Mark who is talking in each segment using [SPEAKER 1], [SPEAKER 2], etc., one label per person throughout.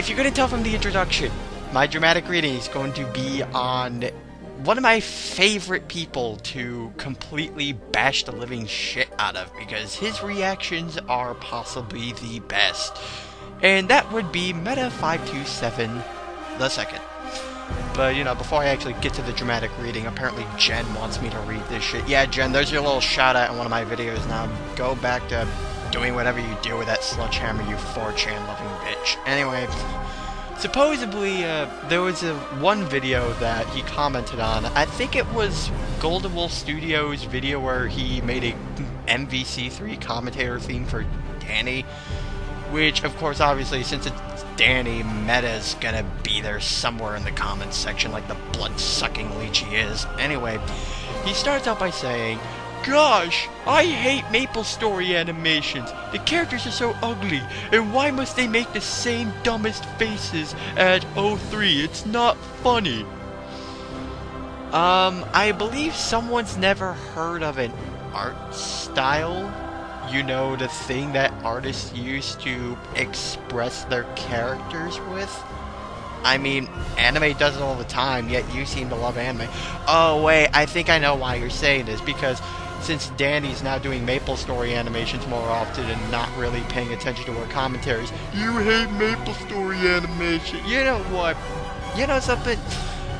[SPEAKER 1] if you couldn't tell from the introduction, my dramatic reading is going to be on one of my favorite people to completely bash the living shit out of, because his reactions are possibly the best. And that would be Meta527 the second. But, you know, before I actually get to the dramatic reading, apparently Jen wants me to read this shit. Yeah, Jen, there's your little shout-out in one of my videos. Now go back to doing whatever you do with that sledgehammer, you 4chan-loving bitch. Anyway, supposedly, there was one video that he commented on. I think it was Golden Wolf Studios' video where he made a MVC3 commentator theme for Dani. Which, of course, obviously, since it's Dani, Meta's gonna be there somewhere in the comments section like the blood-sucking leech he is. Anyway, he starts out by saying, "Gosh, I hate MapleStory animations. The characters are so ugly, and why must they make the same dumbest faces at O3? It's not funny." I believe someone's never heard of an art style. You know, the thing that artists use to express their characters with? I mean, anime does it all the time, yet you seem to love anime. Oh, wait, I think I know why you're saying this, because since Dani's now doing MapleStory animations more often and not really paying attention to her commentaries, you hate MapleStory animation. You know what? You know something?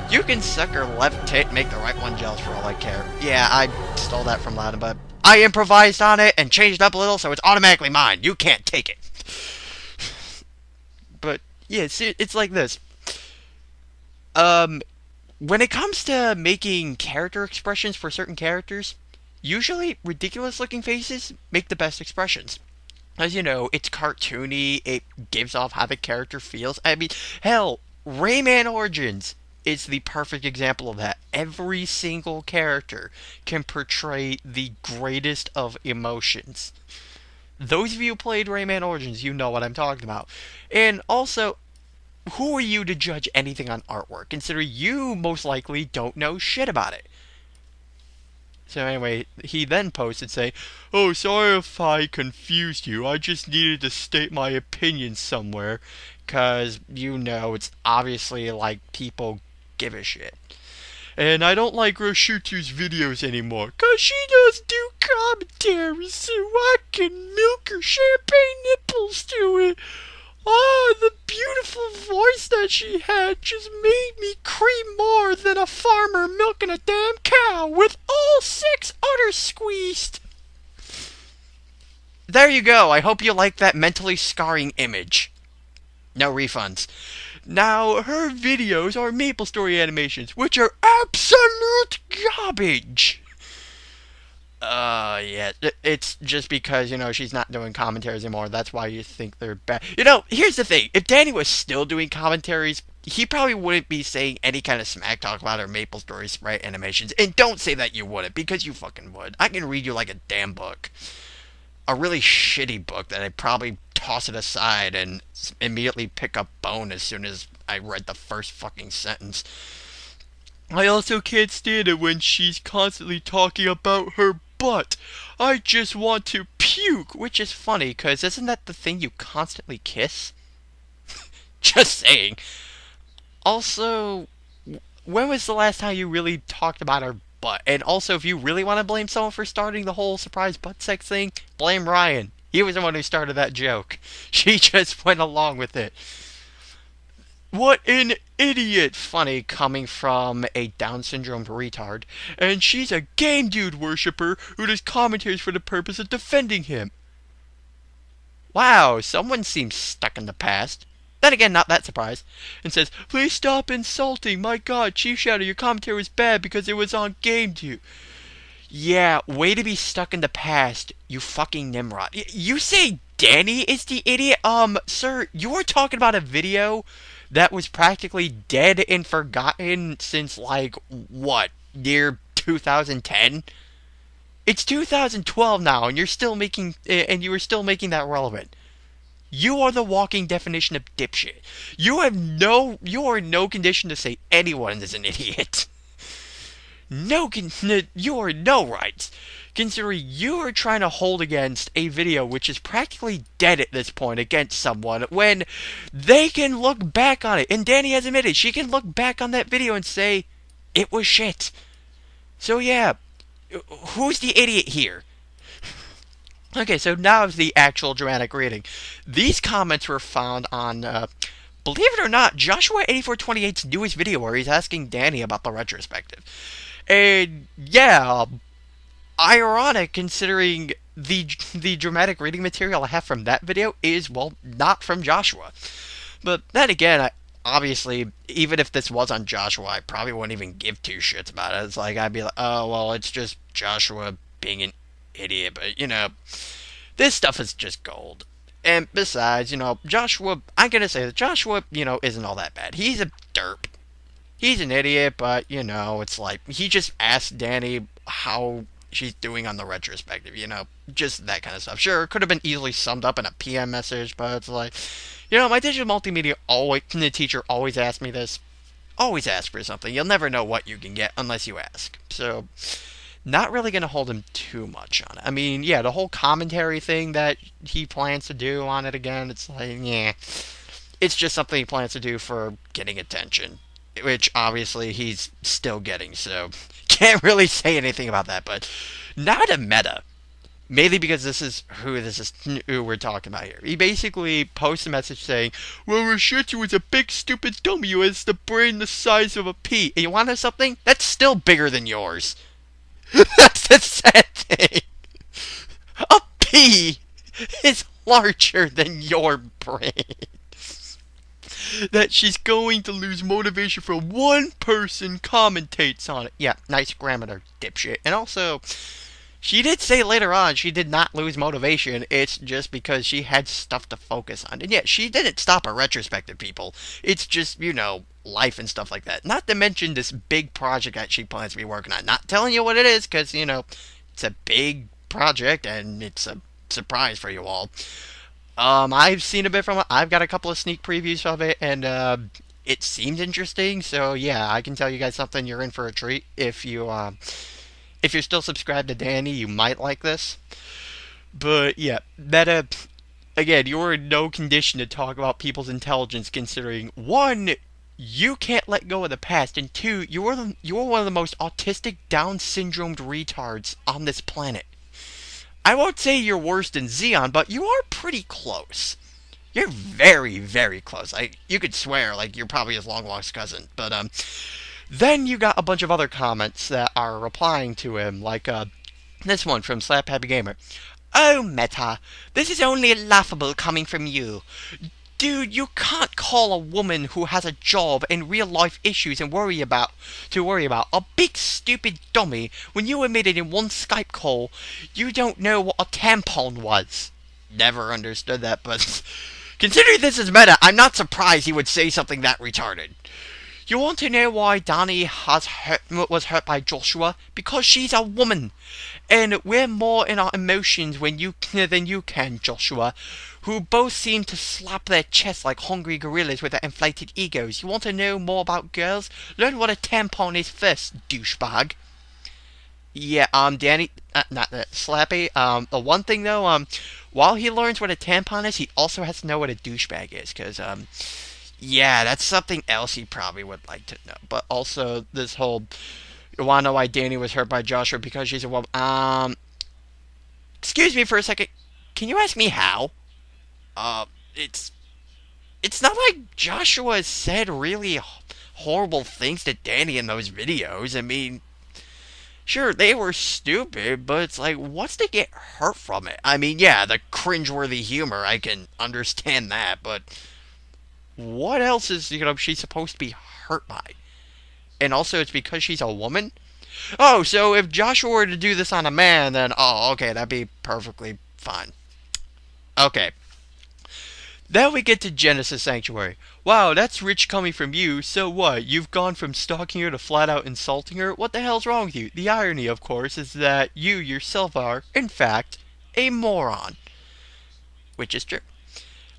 [SPEAKER 1] You can suck her left tit and make the right one jealous for all I care. Yeah, I stole that from Latin, but I improvised on it and changed it up a little, so it's automatically mine. You can't take it. But, yeah, it's like this. When it comes to making character expressions for certain characters, usually ridiculous-looking faces make the best expressions. As you know, it's cartoony, it gives off how the character feels. I mean, hell, Rayman Origins is the perfect example of that. Every single character can portray the greatest of emotions. Those of you who played Rayman Origins, you know what I'm talking about. And also, who are you to judge anything on artwork, considering you most likely don't know shit about it? So anyway, he then posted saying, "Oh, sorry if I confused you. I just needed to state my opinion somewhere. Because, you know, it's obviously like people give a shit. And I don't like Roshutu's videos anymore, cause she does do commentaries, so I can milk her champagne nipples to it. Ah, the beautiful voice that she had just made me cream more than a farmer milking a damn cow with all 6 udders squeezed." There you go. I hope you like that mentally scarring image. No refunds. Now, her videos are MapleStory animations, which are absolute garbage. Yeah, it's just because, you know, she's not doing commentaries anymore. That's why you think they're bad. You know, here's the thing. If Dani was still doing commentaries, he probably wouldn't be saying any kind of smack talk about her MapleStory sprite animations. And don't say that you wouldn't, because you fucking would. I can read you like a damn book. A really shitty book that I'd probably toss it aside and immediately pick up bone as soon as I read the first fucking sentence. "I also can't stand it when she's constantly talking about her butt. I just want to puke," which is funny, because isn't that the thing you constantly kiss? Just saying. Also, when was the last time you really talked about her butt? And also, if you really want to blame someone for starting the whole surprise butt sex thing, blame Ryan. He was the one who started that joke. She just went along with it. "What an idiot," funny, coming from a Down syndrome retard. "And she's a game dude worshipper who does commentaries for the purpose of defending him." Wow, someone seems stuck in the past. Then again, not that surprised. And says, "Please stop insulting. My god, Chief Shadow, your commentary was bad because it was on game dude." Yeah, way to be stuck in the past, you fucking Nimrod. You say Dani is the idiot? Sir, you were talking about a video that was practically dead and forgotten since, like, what, year 2010? It's 2012 now, and you were still making that relevant. You are the walking definition of dipshit. You are in no condition to say anyone is an idiot. You are no rights. considering you are trying to hold against a video which is practically dead at this point against someone when they can look back on it. And Dani has admitted she can look back on that video and say, it was shit. So yeah, who's the idiot here? Okay, so now is the actual dramatic reading. These comments were found on, believe it or not, Joshua8428's newest video where he's asking Dani about the retrospective. And yeah, ironic considering the dramatic reading material I have from that video is, well, not from Joshua. But then again, obviously, even if this was on Joshua, I probably wouldn't even give two shits about it. It's like, I'd be like, oh, well, it's just Joshua being an idiot. But, you know, this stuff is just gold. And besides, you know, Joshua, I'm going to say that Joshua, you know, isn't all that bad. He's a derp. He's an idiot, but, you know, it's like, he just asked Dani how she's doing on the retrospective, you know, just that kind of stuff. Sure, it could have been easily summed up in a PM message, but it's like, you know, my digital multimedia the teacher always asked me this. Always ask for something. You'll never know what you can get unless you ask. So, not really going to hold him too much on it. I mean, yeah, the whole commentary thing that he plans to do on it again, it's like, yeah. It's just something he plans to do for getting attention, which obviously he's still getting, so can't really say anything about that. But not a meta. Mainly because this is who we're talking about here. He basically posts a message saying, well, Rashida is a big stupid dummy who has the brain the size of a pea. And you want to know something? That's still bigger than yours. That's the sad thing. A pea is larger than your brain. That she's going to lose motivation for one person commentates on it. Yeah, nice grammar there, dipshit. And also, she did say later on she did not lose motivation. It's just because she had stuff to focus on. And yeah, she didn't stop a retrospective, people. It's just, you know, life and stuff like that. Not to mention this big project that she plans to be working on. Not telling you what it is, because, you know, it's a big project and it's a surprise for you all. I've seen a bit from it. I've got a couple of sneak previews of it, and it seemed interesting. So yeah, I can tell you guys something. You're in for a treat if you're still subscribed to Dani. You might like this. But yeah, meta. Again, you're in no condition to talk about people's intelligence, considering one, you can't let go of the past, and two, you're one of the most autistic, Down syndromed retards on this planet. I won't say you're worse than Xeon, but you are pretty close. You're very, very close. You could swear like you're probably his long-lost cousin. But then you got a bunch of other comments that are replying to him, like this one from Slap Happy Gamer. Oh, Meta, this is only laughable coming from you. Dude, you can't call a woman who has a job and real-life issues and worry about a big stupid dummy when you admitted in one Skype call you don't know what a tampon was. Never understood that, but considering this is meta, I'm not surprised he would say something that retarded. You want to know why Dani was hurt by Joshua? Because she's a woman. And we're more in our emotions than you can, Joshua, who both seem to slap their chests like hungry gorillas with their inflated egos. You want to know more about girls? Learn what a tampon is first, douchebag. Yeah, Dani, not that, Slappy, the one thing though, while he learns what a tampon is, he also has to know what a douchebag is, because, yeah, that's something else he probably would like to know. But also, this whole, you want to know why Dani was hurt by Joshua because she's a woman, excuse me for a second, can you ask me how? It's not like Joshua said really horrible things to Dani in those videos. I mean, sure, they were stupid, but it's like, what's to get hurt from it? I mean, yeah, the cringeworthy humor, I can understand that, but what else is, she's supposed to be hurt by? And also, it's because she's a woman? Oh, so if Joshua were to do this on a man, then, oh, okay, that'd be perfectly fine. Okay. Then we get to Genesis Sanctuary. Wow, that's rich coming from you. So what? You've gone from stalking her to flat out insulting her? What the hell's wrong with you? The irony, of course, is that you yourself are, in fact, a moron. Which is true.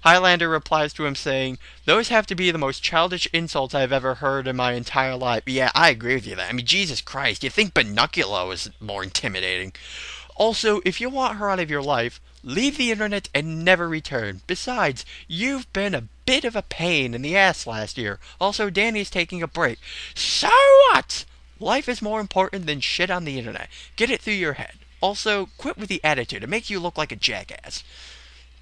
[SPEAKER 1] Highlander replies to him saying, those have to be the most childish insults I've ever heard in my entire life. Yeah, I agree with you there. I mean, Jesus Christ, you think Binoculo is more intimidating. Also, if you want her out of your life, leave the internet and never return. Besides, you've been a bit of a pain in the ass last year. Also, Dani's taking a break. So what? Life is more important than shit on the internet. Get it through your head. Also, quit with the attitude. It makes you look like a jackass.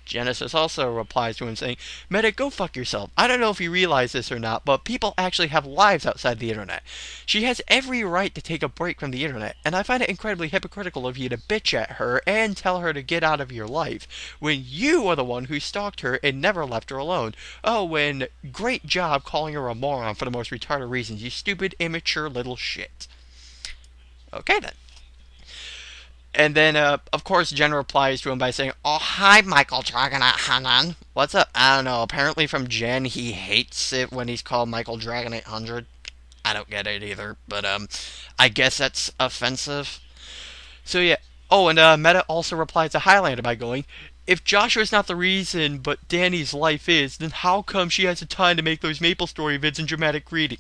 [SPEAKER 1] Genesis also replies to him saying, Meta, go fuck yourself. I don't know if you realize this or not, but people actually have lives outside the internet. She has every right to take a break from the internet, and I find it incredibly hypocritical of you to bitch at her and tell her to get out of your life, when you are the one who stalked her and never left her alone. Oh, and great job calling her a moron for the most retarded reasons, you stupid, immature little shit. Okay then. And then, of course, Jen replies to him by saying, Oh, hi, Michael Dragonite Hanan. What's up? I don't know. Apparently from Jen, he hates it when he's called Michael Dragon 800. I don't get it either, but, I guess that's offensive. So, yeah. Oh, and, Meta also replies to Highlander by going, If Joshua's not the reason, but Dani's life is, then how come she has the time to make those Maple Story vids and dramatic reading?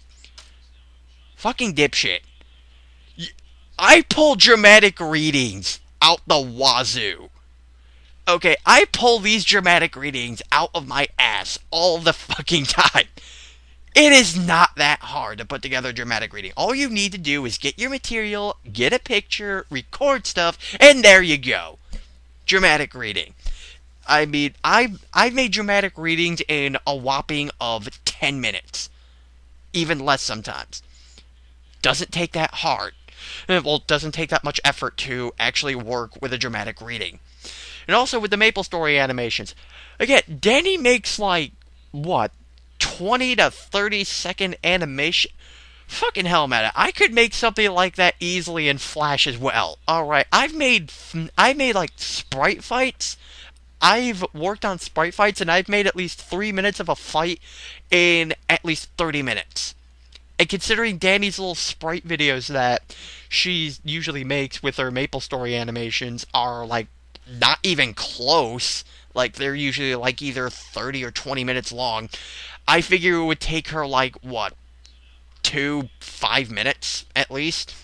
[SPEAKER 1] Fucking dipshit. I pull dramatic readings out the wazoo. Okay, I pull these dramatic readings out of my ass all the fucking time. It is not that hard to put together a dramatic reading. All you need to do is get your material, get a picture, record stuff, and there you go. Dramatic reading. I mean, I've made dramatic readings in a whopping of 10 minutes. Even less sometimes. Doesn't take that hard. Well, it doesn't take that much effort to actually work with a dramatic reading. And also with the Maple Story animations. Again, Dani makes like, what, 20 to 30 second animation? Fucking hell, man. I could make something like that easily in Flash as well. Alright, I've made like sprite fights. I've worked on sprite fights and I've made at least 3 minutes of a fight in at least 30 minutes. And considering Dani's little sprite videos that she usually makes with her Maple Story animations are, like, not even close. Like, they're usually, like, either 30 or 20 minutes long. I figure it would take her, like, what? 5 minutes, at least?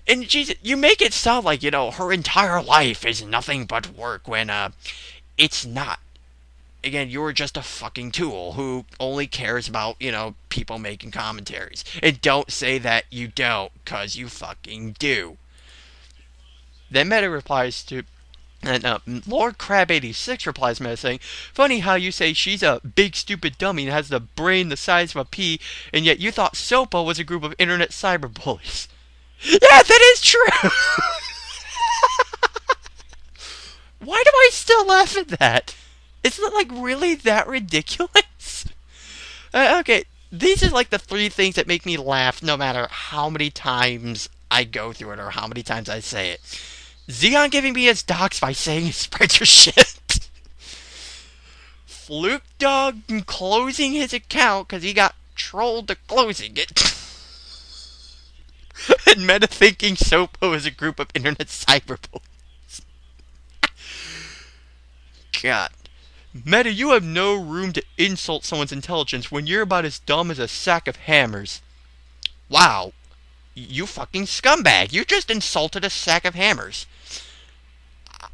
[SPEAKER 1] And, Jesus, you make it sound like, her entire life is nothing but work when, it's not. Again, you're just a fucking tool who only cares about, people making commentaries. And don't say that you don't, cause you fucking do. Then Meta replies to... And Lord Crab86 replies Meta saying, Funny how you say she's a big stupid dummy and has the brain the size of a pea, and yet you thought SOPA was a group of internet cyberbullies. Yeah, that is true! Why do I still laugh at that? Isn't it, like, really that ridiculous? Okay, these are, like, the 3 things that make me laugh no matter how many times I go through it or how many times I say it. Xeon giving me his docs by saying his spreads are shit. Fluke Dog closing his account because he got trolled to closing it. And Meta thinking SOPA is a group of internet cyberbullies. God. Meta, you have no room to insult someone's intelligence when you're about as dumb as a sack of hammers. Wow. You fucking scumbag. You just insulted a sack of hammers.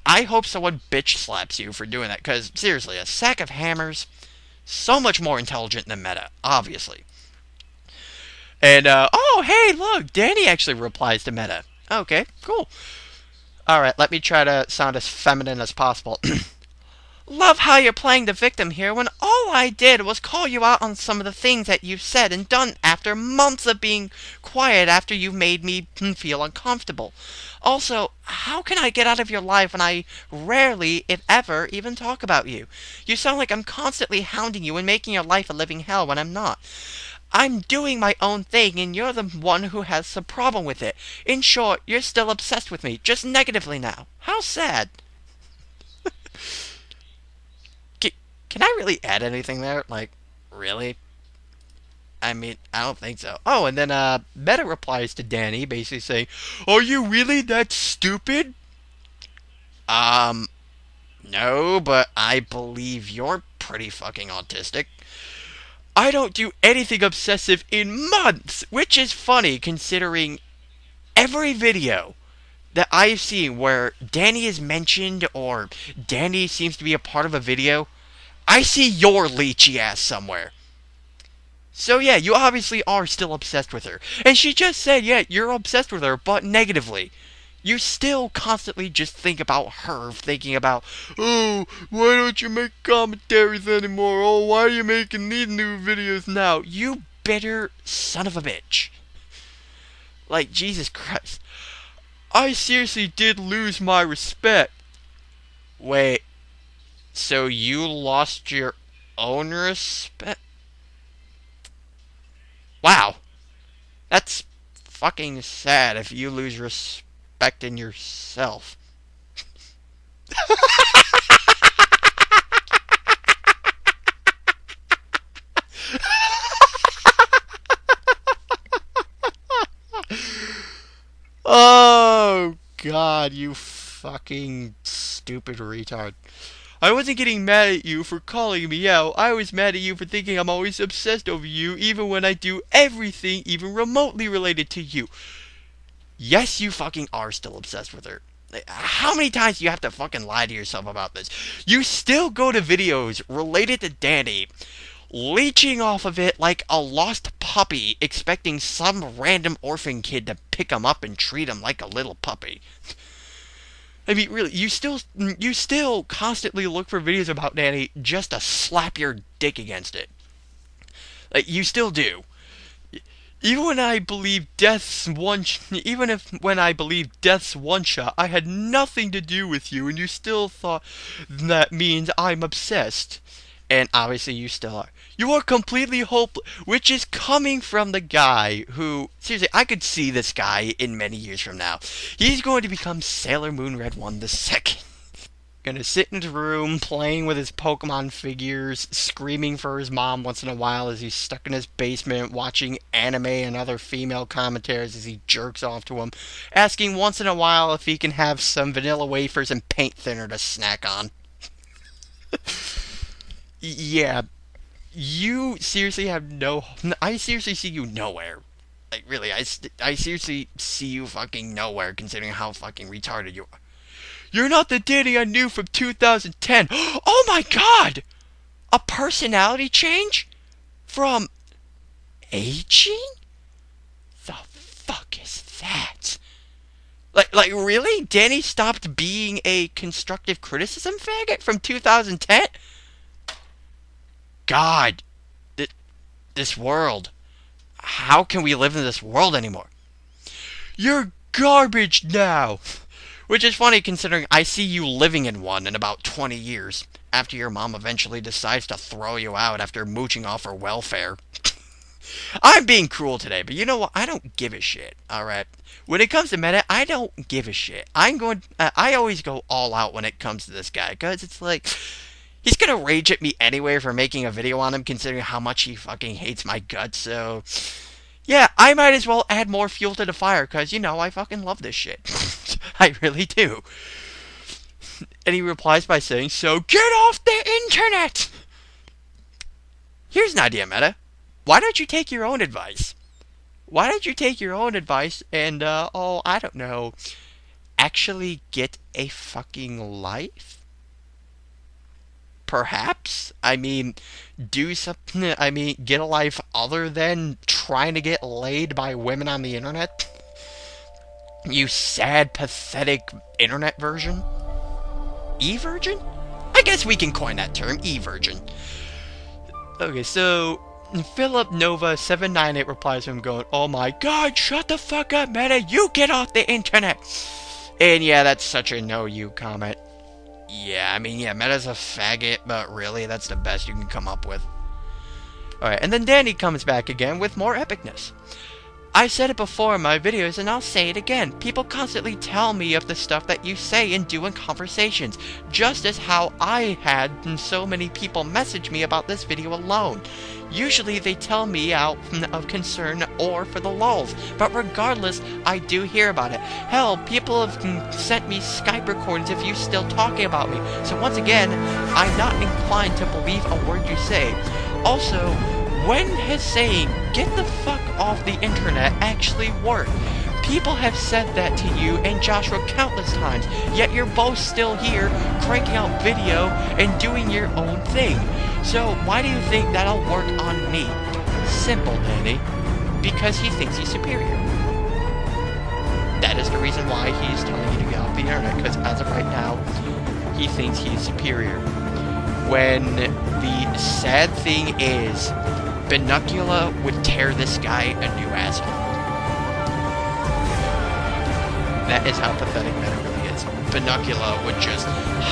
[SPEAKER 1] I hope someone bitch slaps you for doing that, because, seriously, a sack of hammers, so much more intelligent than Meta, obviously. And, oh, hey, look, Dani actually replies to Meta. Okay, cool. Alright, let me try to sound as feminine as possible. Love how you're playing the victim here when all I did was call you out on some of the things that you've said and done after months of being quiet after you made me feel uncomfortable. Also, how can I get out of your life when I rarely, if ever, even talk about you? You sound like I'm constantly hounding you and making your life a living hell when I'm not. I'm doing my own thing and you're the one who has a problem with it. In short, you're still obsessed with me, just negatively now. How sad. Can I really add anything there? Like, really? I mean, I don't think so. Oh, and then Meta replies to Dani, basically saying, Are you really that stupid? No, but I believe you're pretty fucking autistic. I don't do anything obsessive in months, which is funny considering every video that I've seen where Dani is mentioned or Dani seems to be a part of a video, I see your leechy ass somewhere. So yeah, you obviously are still obsessed with her. And she just said, yeah, you're obsessed with her, but negatively. You still constantly just think about her, thinking about, oh, why don't you make commentaries anymore? Oh, why are you making these new videos now? You bitter son of a bitch. Like, Jesus Christ. I seriously did lose my respect. Wait, so you lost your own respect? Wow. That's fucking sad if you lose respect in yourself. Oh, God, you fucking stupid retard. I wasn't getting mad at you for calling me out. I was mad at you for thinking I'm always obsessed over you, even when I do everything even remotely related to you. Yes, you fucking are still obsessed with her. How many times do you have to fucking lie to yourself about this? You still go to videos related to Dani, leeching off of it like a lost puppy, expecting some random orphan kid to pick him up and treat him like a little puppy. I mean, really, you still constantly look for videos about Dani just to slap your dick against it. Like, you still do. Even when I believe when I believe death's one shot, I had nothing to do with you, and you still thought that means I'm obsessed. And obviously you still are. You are completely hopeless, which is coming from the guy who, seriously, I could see this guy in many years from now. He's going to become Sailor Moon Red 1 II. Gonna sit in his room, playing with his Pokemon figures, screaming for his mom once in a while as he's stuck in his basement, watching anime and other female commentaries as he jerks off to him, asking once in a while if he can have some vanilla wafers and paint thinner to snack on. Yeah, you seriously have no... I seriously see you nowhere. Like, really, I seriously see you fucking nowhere, considering how fucking retarded you are. You're not the Dani I knew from 2010. Oh my god! A personality change? From aging? The fuck is that? Like really? Dani stopped being a constructive criticism faggot from 2010? God, this world. How can we live in this world anymore? You're garbage now. Which is funny considering I see you living in one in about 20 years, after your mom eventually decides to throw you out after mooching off her welfare. I'm being cruel today, but you know what? I don't give a shit, alright? When it comes to meta, I don't give a shit. I always go all out when it comes to this guy, because it's like... He's gonna rage at me anyway for making a video on him, considering how much he fucking hates my guts, so... Yeah, I might as well add more fuel to the fire, because, you know, I fucking love this shit. I really do. And he replies by saying, so get off the internet! Here's an idea, Meta. Why don't you take your own advice? Why don't you take your own advice and, I don't know, actually get a fucking life? Perhaps? I mean, do something, get a life other than trying to get laid by women on the internet? You sad, pathetic internet version? E-virgin? I guess we can coin that term, e-virgin. Okay, so Philip Nova 798 replies to him going, oh my god, shut the fuck up, Meta, you get off the internet! And yeah, that's such a no you comment. Yeah, Meta's a faggot, but really, that's the best you can come up with. Alright, and then Dani comes back again with more epicness. I said it before in my videos, and I'll say it again. People constantly tell me of the stuff that you say and do in conversations, just as how I had so many people message me about this video alone. Usually they tell me out of concern or for the lulz, but regardless, I do hear about it. Hell, people have sent me Skype recordings of you still talking about me, so once again, I'm not inclined to believe a word you say. Also, when his saying, get the fuck off the internet, actually work? People have said that to you and Joshua countless times, yet you're both still here, cranking out video and doing your own thing. So why do you think that'll work on me? Simple, Dani. Because he thinks he's superior. That is the reason why he's telling you to get off the internet, because as of right now, he thinks he's superior. When the sad thing is, Binocula would tear this guy a new asshole. That is how pathetic that it really is. Binocula would just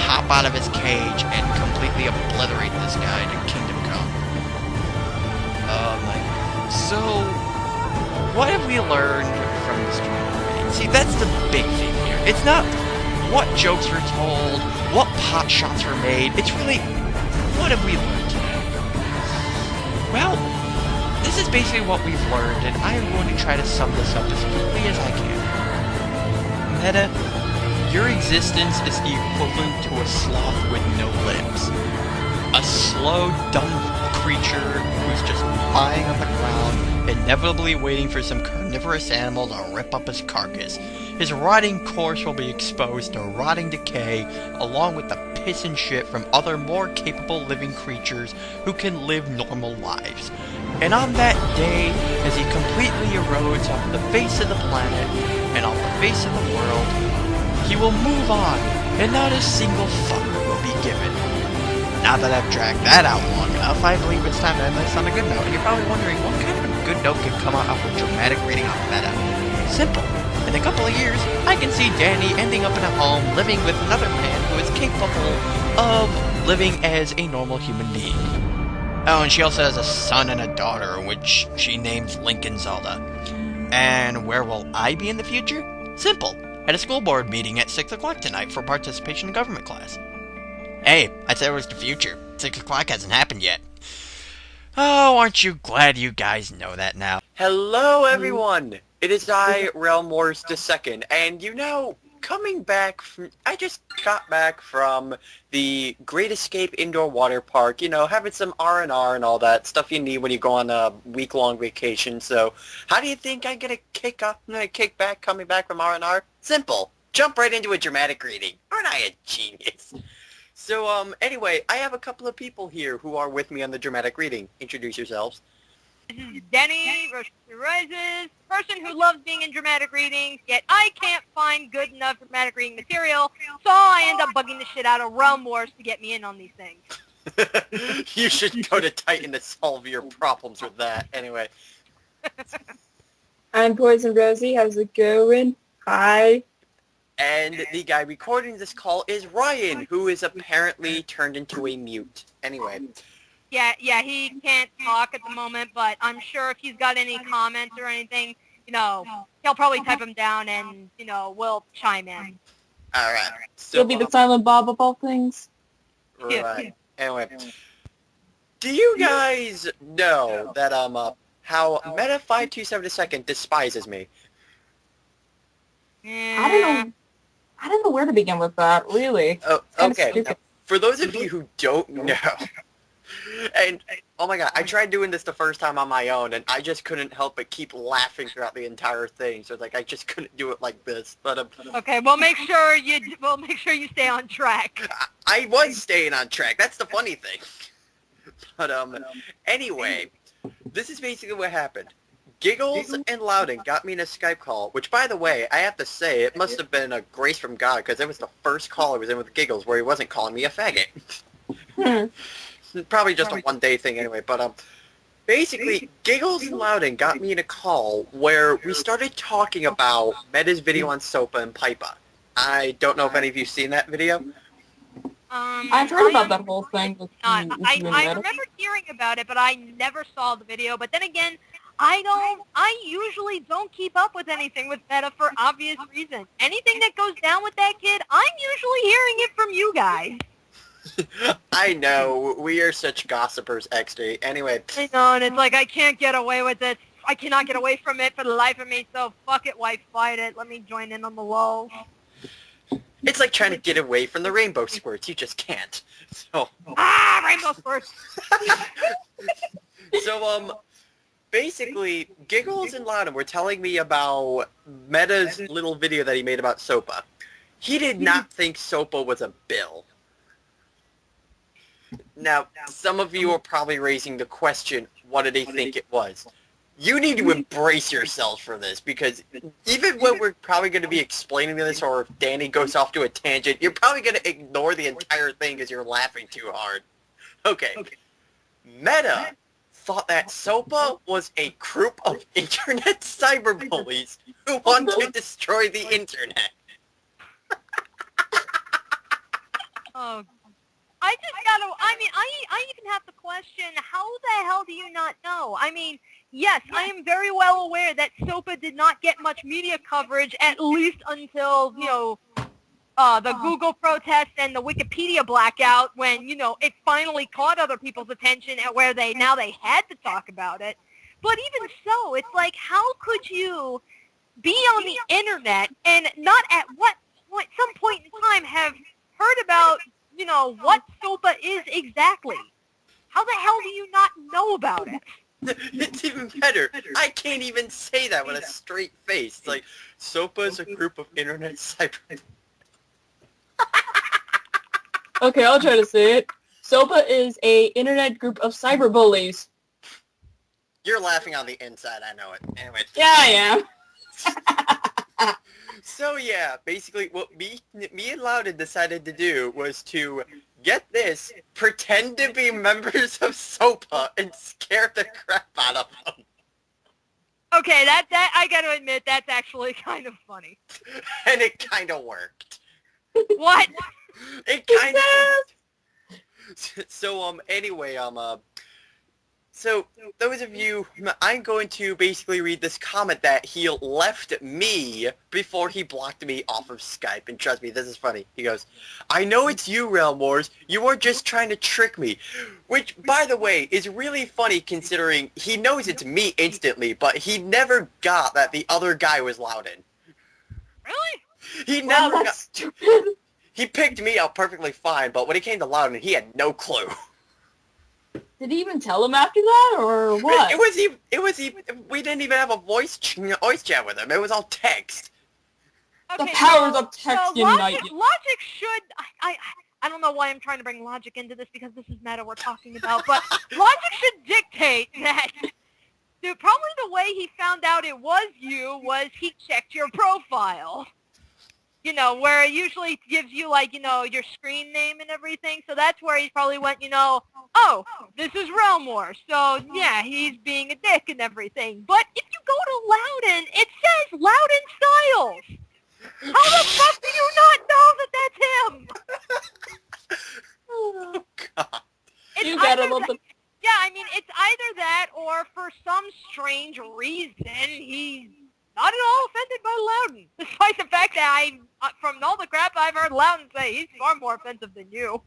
[SPEAKER 1] hop out of his cage and completely obliterate this guy to Kingdom Come. So, what have we learned from this drama? See, that's the big thing here. It's not what jokes were told, what pot shots were made. It's really, what have we learned today? Well, this is basically what we've learned, and I am going to try to sum this up as quickly as I can. Meta, your existence is the equivalent to a sloth with no limbs. A slow, dumb creature who's just lying on the ground, inevitably waiting for some carnivorous animal to rip up his carcass. His rotting corpse will be exposed to rotting decay, along with the piss and shit from other more capable living creatures who can live normal lives. And on that day, as he completely erodes off the face of the planet and off the face of the world, he will move on, and not a single fuck will be given. Now that I've dragged that out long enough, I believe it's time to end this on a good note. And you're probably wondering, what kind of a good note can come out of a dramatic reading on Meta? Simple. In a couple of years, I can see Dani ending up in a home, living with another man who is capable of living as a normal human being. Oh, and she also has a son and a daughter, which she names Lincoln Zelda. And where will I be in the future? Simple. At a school board meeting at 6 o'clock tonight for participation in government class. Hey, I said it was the future. 6 o'clock hasn't happened yet. Oh, aren't you glad you guys know that now?
[SPEAKER 2] Hello, everyone! It is I, Realm Wars II, and coming back from... I just got back from the Great Escape Indoor Water Park, having some R&R and all that stuff you need when you go on a week-long vacation, so how do you think I'm gonna kick back coming back from R&R? Simple. Jump right into a dramatic reading. Aren't I a genius? So, anyway, I have a couple of people here who are with me on the dramatic reading. Introduce yourselves.
[SPEAKER 3] This is Dani, Rises, person who loves being in dramatic readings, yet I can't find good enough dramatic reading material, so I end up bugging the shit out of Realm Wars to get me in on these things.
[SPEAKER 2] You should go to Titan to solve your problems with that. Anyway.
[SPEAKER 4] I'm Poison Rosie. How's it going? Hi.
[SPEAKER 2] And the guy recording this call is Ryan, who is apparently turned into a mute. Anyway.
[SPEAKER 3] Yeah, he can't talk at the moment, but I'm sure if he's got any comments or anything, he'll probably type them down and, we'll chime in.
[SPEAKER 2] Alright. So,
[SPEAKER 4] You'll be the silent Bob of all things.
[SPEAKER 2] Right. Anyway. Do you guys know that, how Meta527 despises me?
[SPEAKER 3] Yeah.
[SPEAKER 4] I don't know where to begin with that, really.
[SPEAKER 2] Oh, okay. Now, for those of you who don't know, and oh my god, I tried doing this the first time on my own, and I just couldn't help but keep laughing throughout the entire thing. So I just couldn't do it like this. But
[SPEAKER 3] okay, we'll make sure you stay on track.
[SPEAKER 2] I was staying on track. That's the funny thing. But anyway, this is basically what happened. Giggles and Loudon got me in a Skype call, which, by the way, I have to say, it must have been a grace from God, because it was the first call I was in with Giggles where he wasn't calling me a faggot. Probably just a one-day thing anyway, but basically, Giggles and Loudon got me in a call where we started talking about Meta's video on SOPA and Pipa. I don't know if any of you've seen that video.
[SPEAKER 4] I've heard about that whole thing.
[SPEAKER 3] I remember hearing about it, but I never saw the video. But then again, I usually don't keep up with anything with Meta for obvious reasons. Anything that goes down with that kid, I'm usually hearing it from you guys.
[SPEAKER 2] I know, we are such gossipers, XD. Anyway.
[SPEAKER 3] I know, and it's like, I can't get away with it. I cannot get away from it for the life of me, so fuck it, wife, fight it. Let me join in on the low.
[SPEAKER 2] It's like trying to get away from the rainbow squirts. You just can't. So.
[SPEAKER 3] Rainbow squirts!
[SPEAKER 2] So, basically, Giggles and Loudon were telling me about Meta's little video that he made about SOPA. He did not think SOPA was a bill. Now, some of you are probably raising the question, what did he think it was? You need to embrace yourselves for this, because even when we're probably going to be explaining this, or if Dani goes off to a tangent, you're probably going to ignore the entire thing because you're laughing too hard. Okay. Meta thought that SOPA was a group of internet cyberbullies who want to destroy the internet.
[SPEAKER 3] Oh, I even have to question, how the hell do you not know? I mean, yes, I am very well aware that SOPA did not get much media coverage, at least until, the Google protest and the Wikipedia blackout, when, it finally caught other people's attention at where they had to talk about it. But even so, it's like, how could you be on the internet and not at some point in time have heard about, what SOPA is exactly? How the hell do you not know about it?
[SPEAKER 2] It's even better. I can't even say that with a straight face. It's like, SOPA is a group of internet cyber...
[SPEAKER 4] Okay, I'll try to say it. SOPA is a internet group of cyberbullies.
[SPEAKER 2] You're laughing on the inside, I know it. Anyway.
[SPEAKER 4] Yeah, I am.
[SPEAKER 2] So yeah, basically what me and Loudon decided to do was to, get this, pretend to be members of SOPA and scare the crap out of them.
[SPEAKER 3] Okay, that I gotta admit, that's actually kind of funny.
[SPEAKER 2] And it kind of worked.
[SPEAKER 3] What?
[SPEAKER 2] It kind of... So, anyway, so, those of you, I'm going to basically read this comment that he left me before he blocked me off of Skype. And trust me, this is funny. He goes, I know it's you, Realm Wars. You are just trying to trick me. Which, by the way, is really funny considering he knows it's me instantly, but he never got that the other guy was Loudon.
[SPEAKER 3] Really?
[SPEAKER 2] He
[SPEAKER 4] Wow,
[SPEAKER 2] never
[SPEAKER 4] that's stupid.
[SPEAKER 2] He picked me out perfectly fine, but when it came to Loudon, he had no clue.
[SPEAKER 4] Did he even tell him after that, or what?
[SPEAKER 2] We didn't even have a voice chat with him. It was all text.
[SPEAKER 4] The powers of text unite you.
[SPEAKER 3] Logic should... I don't know why I'm trying to bring logic into this, because this is meta we're talking about, but logic should dictate that... Dude, probably the way he found out it was you was he checked your profile. Where it usually gives you, like, your screen name and everything. So that's where he probably went, oh, this is Realm War. So, yeah, he's being a dick and everything. But if you go to Loudon, it says Loudon Styles. How the fuck do you not know that that's him?
[SPEAKER 2] Oh, God.
[SPEAKER 4] You got a little bit...
[SPEAKER 3] Yeah, I mean, it's either that or for some strange reason, he's not at all offended by Loudon. Despite the fact that from all the crap I've heard Loudon say, he's far more offensive than you.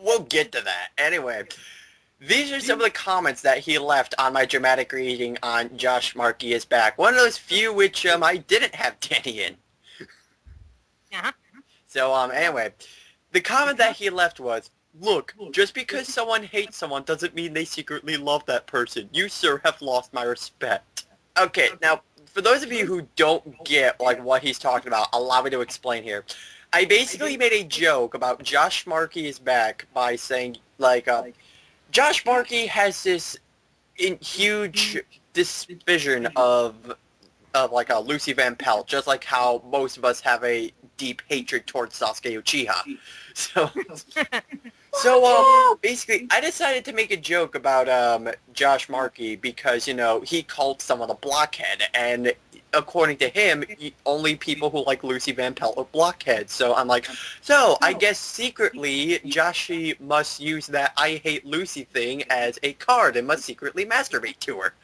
[SPEAKER 2] We'll get to that. Anyway, these are some of the comments that he left on my dramatic reading on Josh Markey is Back. One of those few which I didn't have Dani in.
[SPEAKER 3] Uh-huh.
[SPEAKER 2] So, anyway, the comment that he left was, look, just because someone hates someone doesn't mean they secretly love that person. You, sir, have lost my respect. Okay, now, for those of you who don't get, like, what he's talking about, allow me to explain here. I basically made a joke about Josh Markey is Back by saying, like, Josh Markey has this huge division of Lucy Van Pelt, just like how most of us have a deep hatred towards Sasuke Uchiha. So, basically, I decided to make a joke about Josh Markey because, he called someone a blockhead, and according to him, only people who like Lucy Van Pelt are blockheads. So I'm like, I guess secretly Joshy must use that I hate Lucy thing as a card and must secretly masturbate to her.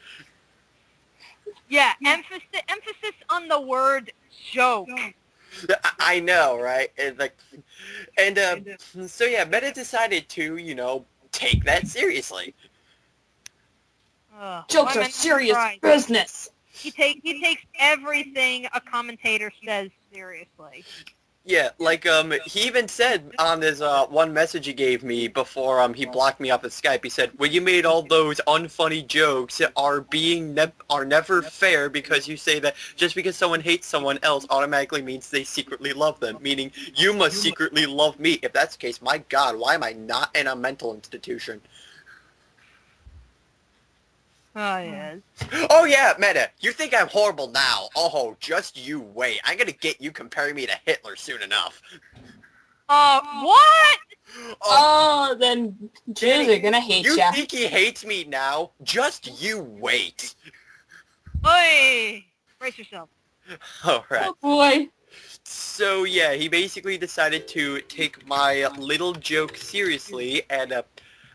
[SPEAKER 3] Yeah, emphasis on the word joke.
[SPEAKER 2] I know, right? So yeah, Meta decided to, take that seriously.
[SPEAKER 4] Jokes are serious business.
[SPEAKER 3] He takes everything a commentator says seriously.
[SPEAKER 2] Yeah, like, he even said on his, one message he gave me before, he blocked me off of Skype, he said, well, you made all those unfunny jokes are never fair because you say that just because someone hates someone else automatically means they secretly love them, meaning you must secretly love me. If that's the case, my God, why am I not in a mental institution?
[SPEAKER 3] Oh, yes.
[SPEAKER 2] Oh yeah, Meta, you think I'm horrible now. Oh, just you wait. I'm gonna get you comparing me to Hitler soon enough.
[SPEAKER 3] What?
[SPEAKER 4] Oh, then Jews are gonna hate
[SPEAKER 2] You
[SPEAKER 4] ya.
[SPEAKER 2] think he hates me now? Just you wait.
[SPEAKER 3] Oi! Brace yourself.
[SPEAKER 2] Alright.
[SPEAKER 4] Oh boy.
[SPEAKER 2] So yeah, he basically decided to take my little joke seriously, and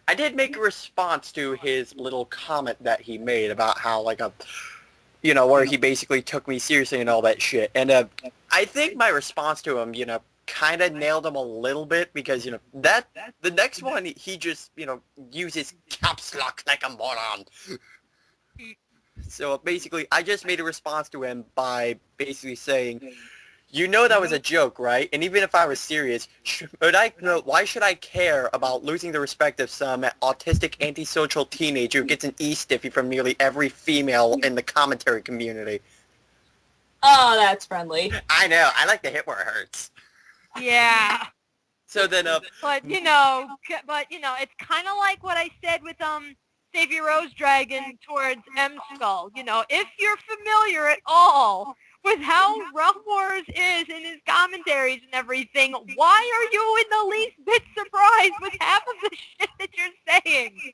[SPEAKER 2] I did make a response to his little comment that he made about how, like, where he basically took me seriously and all that shit. And I think my response to him, kind of nailed him a little bit because, that the next one, he just, uses caps lock like a moron. So basically, I just made a response to him by basically saying, you know that was a joke, right? And even if I was serious, why should I care about losing the respect of some autistic antisocial teenager who gets an E-stiffy from nearly every female in the commentary community?
[SPEAKER 4] Oh, that's friendly.
[SPEAKER 2] I know, I like to hit where it hurts.
[SPEAKER 3] Yeah.
[SPEAKER 2] So then,
[SPEAKER 3] But, it's kind of like what I said with, Savior Rose Dragon towards M-Skull. If you're familiar at all with how Realm Wars is in his commentaries and everything, why are you in the least bit surprised with half of the shit that you're saying?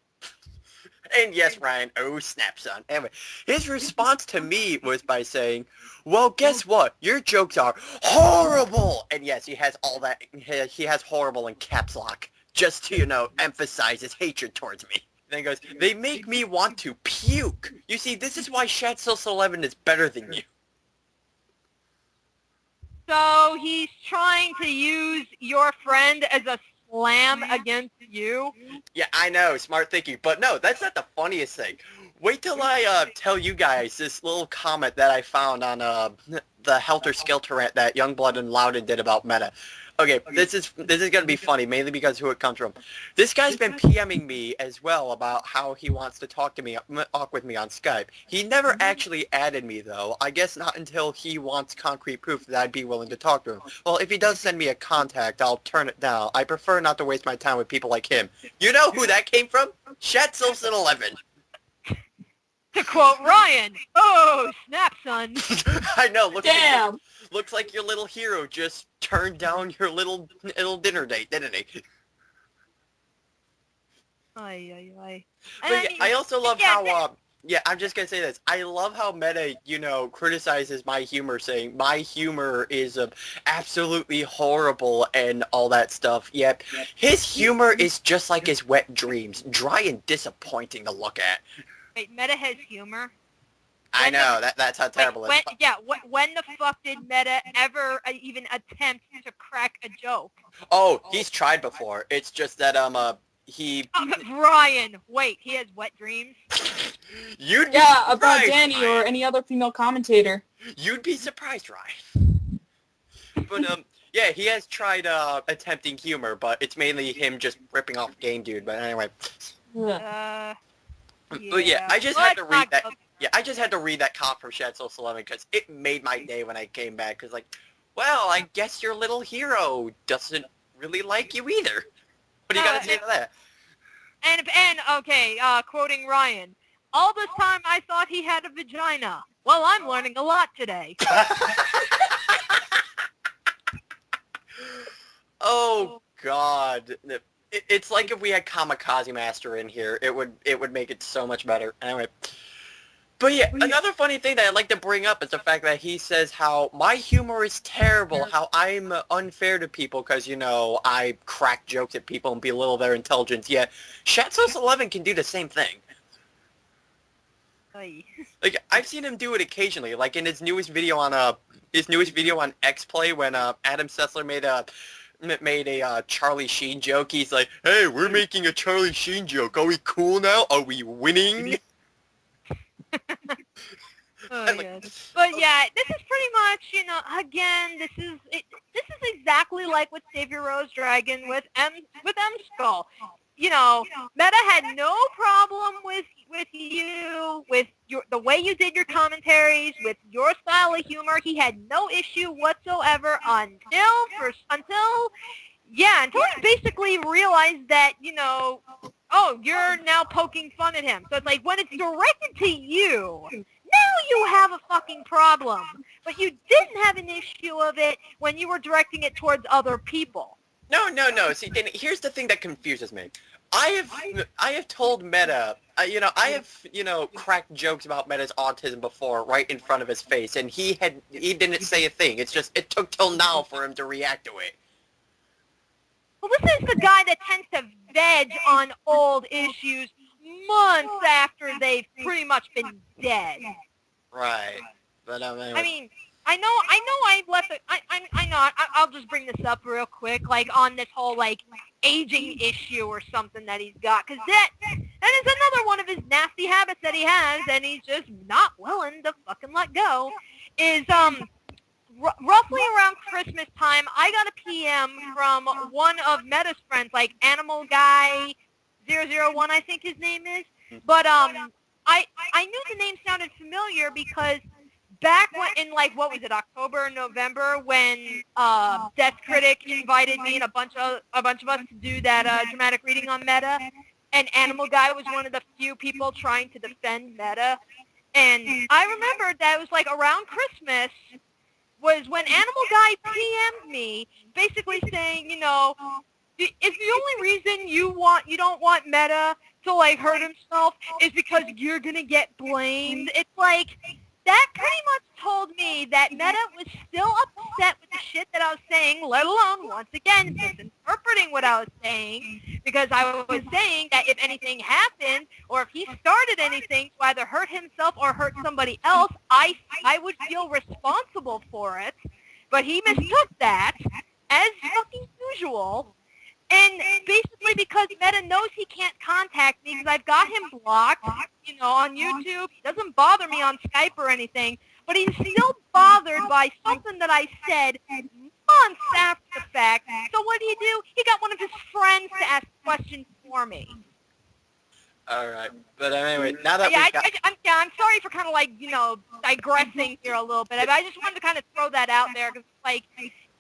[SPEAKER 2] and yes, Ryan, oh snap, son. Anyway, his response to me was by saying, well, guess what? Your jokes are horrible! And yes, he has all that, he has horrible in caps lock, just to, emphasize his hatred towards me. Then he goes, they make me want to puke. You see, this is why Shatsils11 is better than you.
[SPEAKER 3] So he's trying to use your friend as a slam against you?
[SPEAKER 2] Yeah, I know, smart thinking. But no, that's not the funniest thing. Wait till I tell you guys this little comment that I found on the Helter Skelter rant that Youngblood and Loudon did about Meta. Okay, this is gonna be funny, mainly because who it comes from. This guy's been PMing me as well about how he wants to talk with me on Skype. He never actually added me though. I guess not until he wants concrete proof that I'd be willing to talk to him. Well, if he does send me a contact, I'll turn it down. I prefer not to waste my time with people like him. You know who that came from? Shatsils11.
[SPEAKER 3] To quote Ryan, oh, snap, son.
[SPEAKER 2] I know.
[SPEAKER 4] Damn.
[SPEAKER 2] Looks like your little hero just turned down your little dinner date, didn't he?
[SPEAKER 3] Ay.
[SPEAKER 2] But yeah, I also love how, I'm just gonna say this. I love how Meta, criticizes my humor, saying my humor is absolutely horrible and all that stuff. Yep, his humor is just like his wet dreams, dry and disappointing to look at.
[SPEAKER 3] Wait, Meta has humor?
[SPEAKER 2] I know, that's how terrible it is.
[SPEAKER 3] When the fuck did Meta ever even attempt to crack a joke?
[SPEAKER 2] Oh, he's tried before. It's just that, he...
[SPEAKER 3] Ryan, wait, he has wet dreams?
[SPEAKER 2] You'd be
[SPEAKER 4] Yeah,
[SPEAKER 2] surprised,
[SPEAKER 4] about Dani
[SPEAKER 2] Ryan.
[SPEAKER 4] or any other female commentator.
[SPEAKER 2] You'd be surprised, Ryan. But, yeah, he has tried, attempting humor, but it's mainly him just ripping off Game Dude, but anyway.
[SPEAKER 4] Ugh.
[SPEAKER 2] But yeah, I just had to read that. Yeah, I just had to read that comment from Shatsils11 because it made my day when I came back. Because, like, well, I guess your little hero doesn't really like you either. What do you got to say to that?
[SPEAKER 3] And okay, quoting Ryan, all this time I thought he had a vagina. Well, I'm learning a lot today.
[SPEAKER 2] Oh, God. It's like if we had Kamikaze Master in here, it would make it so much better. Anyway. But yeah, another funny thing that I'd like to bring up is the fact that he says how my humor is terrible, how I'm unfair to people because, I crack jokes at people and belittle their intelligence, yet Shatsils11 can do the same thing. Like, I've seen him do it occasionally, like in his newest video on X-Play when Adam Sessler made a Charlie Sheen joke. He's like, hey, we're making a Charlie Sheen joke. Are we cool now? Are we winning?
[SPEAKER 3] Oh, yes. But yeah, this is pretty much, again, this is exactly like with Savior Rose Dragon with M Skull. Meta had no problem with you, with the way you did your commentaries, with your style of humor. He had no issue whatsoever until he basically realized that, oh, you're now poking fun at him. So it's like, when it's directed to you, now you have a fucking problem. But you didn't have an issue of it when you were directing it towards other people.
[SPEAKER 2] No. See, Dani, here's the thing that confuses me. I have told Meta, I have cracked jokes about Meta's autism before, right in front of his face, and he didn't say a thing. It's just it took till now for him to react to it.
[SPEAKER 3] Well, this is the guy that tends to veg on old issues months after they've pretty much been dead.
[SPEAKER 2] Right. But
[SPEAKER 3] I mean, I know I left it. I know. I'll just bring this up real quick, like on this whole like aging issue or something that he's got, because that is another one of his nasty habits that he has, and he's just not willing to fucking let go. Is roughly around Christmas time, I got a PM from one of Meta's friends, like Animal Guy 001, I think his name is. But I knew the name sounded familiar because back in what was it, October or November, when Death Critic invited me and a bunch of us to do that dramatic reading on Meta, and Animal Guy was one of the few people trying to defend Meta, and I remembered that it was like around Christmas was when Animal Guy PM'd me, basically saying, if the only reason you don't want Meta to like hurt himself is because you're gonna get blamed, it's like that pretty much told me that Meta was still upset with the shit that I was saying, let alone, once again, misinterpreting what I was saying, because I was saying that if anything happened, or if he started anything to either hurt himself or hurt somebody else, I would feel responsible for it. But he mistook that, as fucking usual, and basically because Meta knows he can't contact me because I've got him blocked, on YouTube. He doesn't bother me on Skype or anything, but he's still bothered by something that I said months after the fact. So what do? He got one of his friends to ask questions for me.
[SPEAKER 2] all right. But anyway, now that
[SPEAKER 3] I'm sorry for kind of like, digressing here a little bit. I just wanted to kind of throw that out there because, like,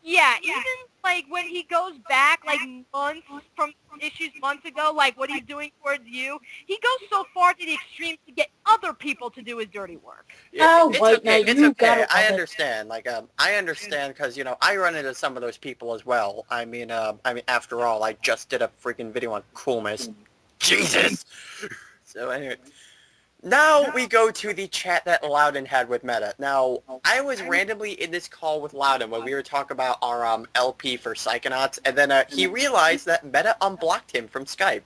[SPEAKER 3] even like when he goes back like months from issues months ago, like what he's doing towards you, he goes so far to the extreme to get other people to do his dirty work.
[SPEAKER 2] It's okay. It's okay. I understand. Like, I understand because I run into some of those people as well. I mean, after all, I just did a freaking video on coolness. Jesus. So anyway. Now we go to the chat that Loudon had with Meta. Now, I was randomly in this call with Loudon when we were talking about our LP for Psychonauts, and then he realized that Meta unblocked him from Skype.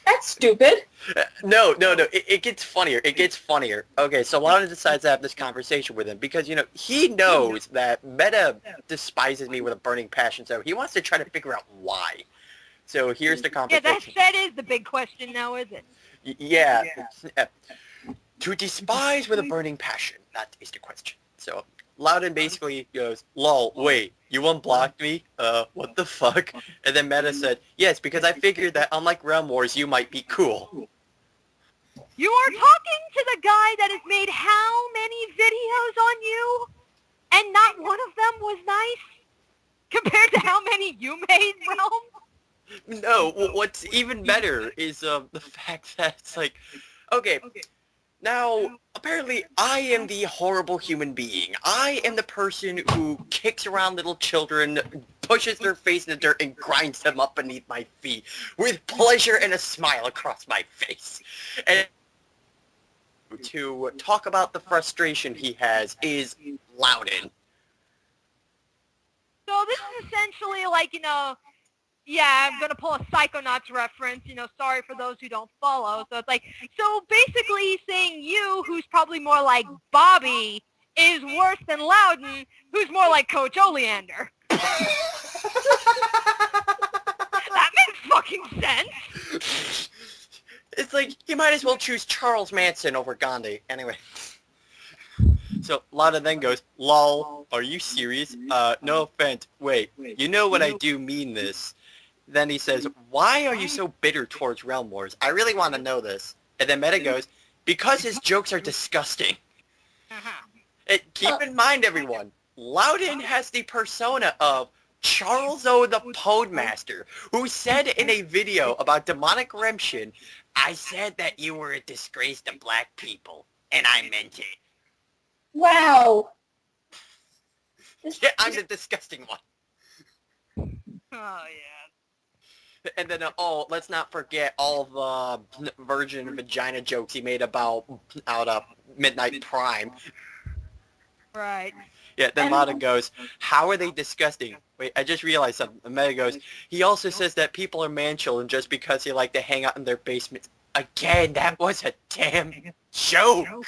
[SPEAKER 4] That's stupid.
[SPEAKER 2] No. It gets funnier. Okay, so Loudon decides to have this conversation with him because, he knows that Meta despises me with a burning passion, so he wants to try to figure out why. So here's the conversation.
[SPEAKER 3] Yeah, that is the big question now, is it?
[SPEAKER 2] Yeah. To despise with a burning passion, that is the question. So Loudon basically goes, lol, wait, you unblocked me? What the fuck? And then Meta said, yes, because I figured that unlike Realm Wars, you might be cool.
[SPEAKER 3] You are talking to the guy that has made how many videos on you? And not one of them was nice? Compared to how many you made, Realm?
[SPEAKER 2] No, what's even better is the fact that it's like, okay, now, apparently I am the horrible human being. I am the person who kicks around little children, pushes their face in the dirt, and grinds them up beneath my feet with pleasure and a smile across my face. And to talk about the frustration he has is Loudon.
[SPEAKER 3] So this is essentially like, yeah, I'm going to pull a Psychonauts reference, sorry for those who don't follow. So it's like, so basically he's saying you, who's probably more like Bobby, is worse than Loudon, who's more like Coach Oleander. That makes fucking sense.
[SPEAKER 2] It's like, you might as well choose Charles Manson over Gandhi. Anyway. So Loudon then goes, lol, are you serious? No offense. Wait, you know what I do mean this. Then he says, why are you so bitter towards Realm Wars? I really want to know this. And then Meta goes, because his jokes are disgusting. Keep in mind, everyone, Loudon has the persona of Charles O. the Podemaster, who said in a video about demonic redemption, I said that you were a disgrace to black people, and I meant it.
[SPEAKER 4] Wow.
[SPEAKER 2] Yeah, I'm the disgusting one.
[SPEAKER 3] Oh, yeah.
[SPEAKER 2] And then, let's not forget all the virgin and vagina jokes he made about Midnight Prime.
[SPEAKER 3] Right.
[SPEAKER 2] Yeah, then Loudon goes, how are they disgusting? Wait, I just realized something. And Meta goes, he also says that people are man-children just because they like to hang out in their basements. Again, that was a damn joke.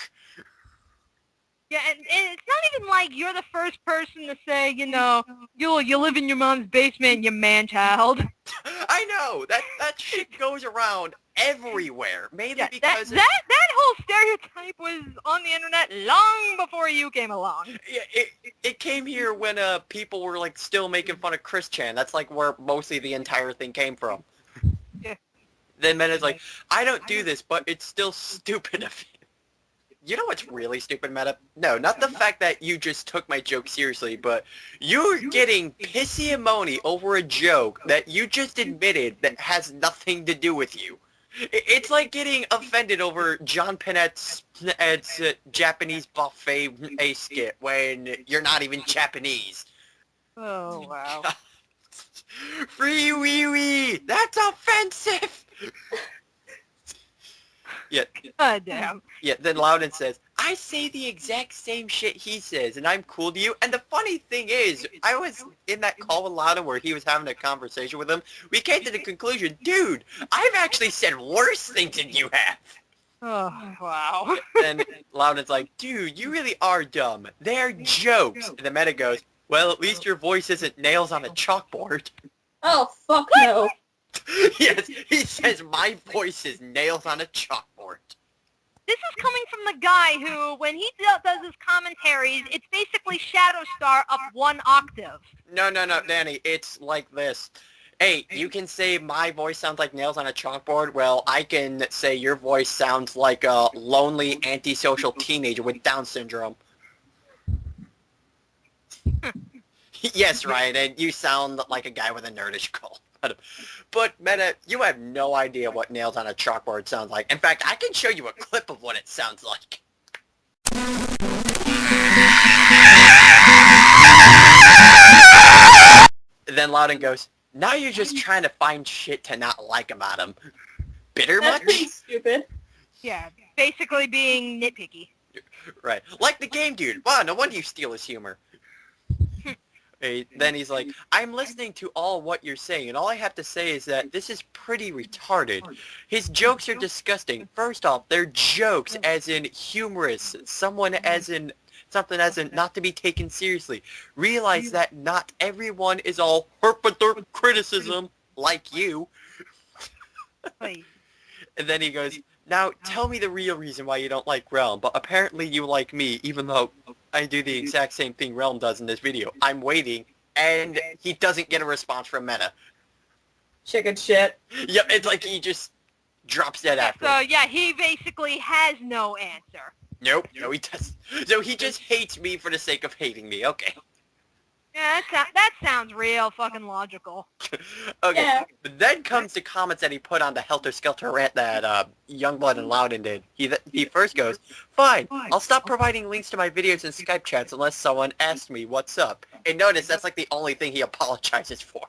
[SPEAKER 3] Yeah, and it's not even like you're the first person to say, you live in your mom's basement, you man-child.
[SPEAKER 2] I know, that shit goes around everywhere, mainly
[SPEAKER 3] Yeah,
[SPEAKER 2] because...
[SPEAKER 3] that whole stereotype was on the internet long before you came along.
[SPEAKER 2] Yeah, it came here when people were like still making fun of Chris Chan. That's like where mostly the entire thing came from.
[SPEAKER 3] Yeah.
[SPEAKER 2] Then Meta's like, I don't do this, but it's still stupid of you. You know what's really stupid, Meta? No, not the fact that you just took my joke seriously, but you're getting pissy and moany over a joke that you just admitted that has nothing to do with you. It's like getting offended over John Pinette's Japanese buffet a skit when you're not even Japanese.
[SPEAKER 3] Oh, wow.
[SPEAKER 2] Free wee wee! That's offensive! Yeah.
[SPEAKER 3] God damn.
[SPEAKER 2] Yeah, then Loudon says, I say the exact same shit he says, and I'm cool to you. And the funny thing is, I was in that call with Loudon where he was having a conversation with him. We came to the conclusion, dude, I've actually said worse things than you have.
[SPEAKER 3] Oh, wow.
[SPEAKER 2] Then Loudon's like, dude, you really are dumb. They're jokes. And the Meta goes, well, at least your voice isn't nails on a chalkboard.
[SPEAKER 4] Oh, fuck no.
[SPEAKER 2] Yes, he says my voice is nails on a chalkboard.
[SPEAKER 3] This is coming from the guy who, when he does his commentaries, it's basically Shadow Star up 1 octave.
[SPEAKER 2] No, Dani, it's like this. Hey, you can say my voice sounds like nails on a chalkboard. Well, I can say your voice sounds like a lonely, antisocial teenager with Down syndrome. Yes, Ryan, and you sound like a guy with a nerdish cult. But, Meta, you have no idea what nails on a chalkboard sounds like. In fact, I can show you a clip of what it sounds like. Then Loudon goes, now you're just trying to find shit to not like about him. Bitter
[SPEAKER 4] That's pretty
[SPEAKER 2] much?
[SPEAKER 4] stupid.
[SPEAKER 3] Yeah, basically being nitpicky.
[SPEAKER 2] Right. Like the game dude. Wow, no wonder you steal his humor. Then he's like, I'm listening to all what you're saying, and all I have to say is that this is pretty retarded. His jokes are disgusting. First off, they're jokes as in humorous, something as in not to be taken seriously. Realize that not everyone is all herpaderp criticism like you.
[SPEAKER 3] Wait.
[SPEAKER 2] And then he goes, now tell me the real reason why you don't like Realm, but apparently you like me, even though I do the exact same thing Realm does in this video. I'm waiting, and he doesn't get a response from Meta.
[SPEAKER 4] Chicken shit.
[SPEAKER 2] Yep, it's like he just drops dead after.
[SPEAKER 3] So, yeah, he basically has no answer.
[SPEAKER 2] Nope, no he doesn't. So he just hates me for the sake of hating me, okay.
[SPEAKER 3] Yeah, that sounds real fucking logical.
[SPEAKER 2] Okay,
[SPEAKER 4] Yeah.
[SPEAKER 2] but then comes the comments that he put on the Helter Skelter rant that Youngblood and Loudon did. He first goes, fine, I'll stop providing links to my videos and Skype chats unless someone asks me what's up. And notice that's like the only thing he apologizes for.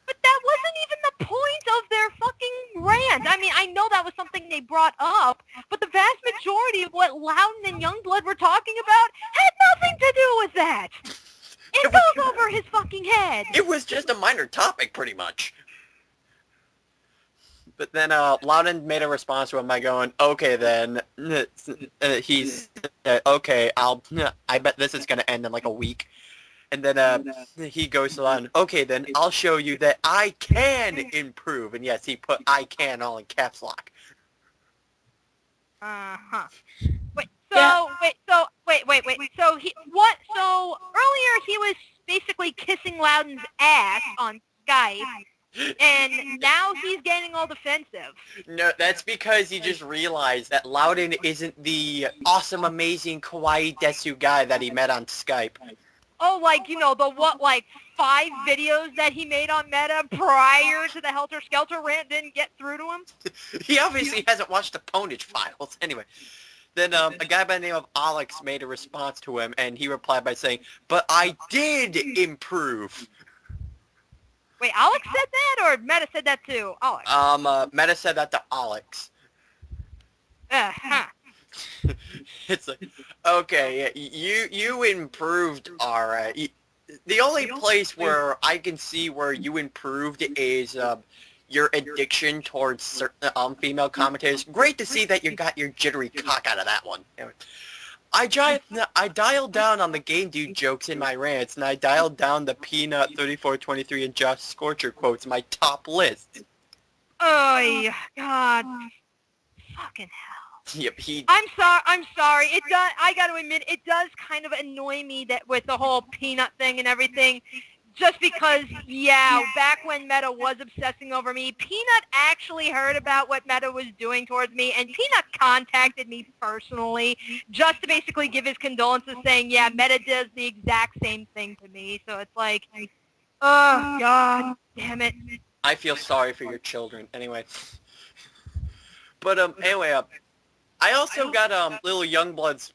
[SPEAKER 3] But that wasn't even the point of their fucking rant. I mean, I know that was something they brought up, but the vast majority of what Loudon and Youngblood were talking about had nothing to do with that. It goes over his fucking head.
[SPEAKER 2] It was just a minor topic, pretty much. But then Loudon made a response to him by going, okay then, he's, okay, I bet this is going to end in like a week. And then he goes to Loudon, okay then, I'll show you that I can improve. And yes, he put I can all in caps lock.
[SPEAKER 3] Uh-huh. Wait, Wait. So So earlier he was basically kissing Loudon's ass on Skype, and now he's getting all defensive.
[SPEAKER 2] No, that's because he just realized that Loudon isn't the awesome, amazing, kawaii desu guy that he met on Skype.
[SPEAKER 3] Oh, like, the 5 videos that he made on Meta prior to the Helter Skelter rant didn't get through to him?
[SPEAKER 2] He obviously hasn't watched the Ponage Files. Anyway, then a guy by the name of Alex made a response to him, and he replied by saying, "But I did improve."
[SPEAKER 3] Wait, Alex said that, or Meta said that too? Alex.
[SPEAKER 2] Meta said that to Alex.
[SPEAKER 3] Huh.
[SPEAKER 2] It's like, okay, you improved, alright. The only place where I can see where you improved is your addiction towards certain female commentators. Great to see that you got your jittery cock out of that one. I dialed down on the game dude jokes in my rants, and I dialed down the Peanut 3423 and Josh Scorcher quotes in my top list.
[SPEAKER 3] Oh, God. Fucking hell.
[SPEAKER 2] Yep,
[SPEAKER 3] I'm sorry. It does. I got to admit, it does kind of annoy me that with the whole Peanut thing and everything. Just because, back when Meta was obsessing over me, Peanut actually heard about what Meta was doing towards me, and Peanut contacted me personally just to basically give his condolences, saying, Meta does the exact same thing to me. So it's like, oh, God damn it.
[SPEAKER 2] I feel sorry for your children. Anyway. But, anyway, I also got little Youngblood's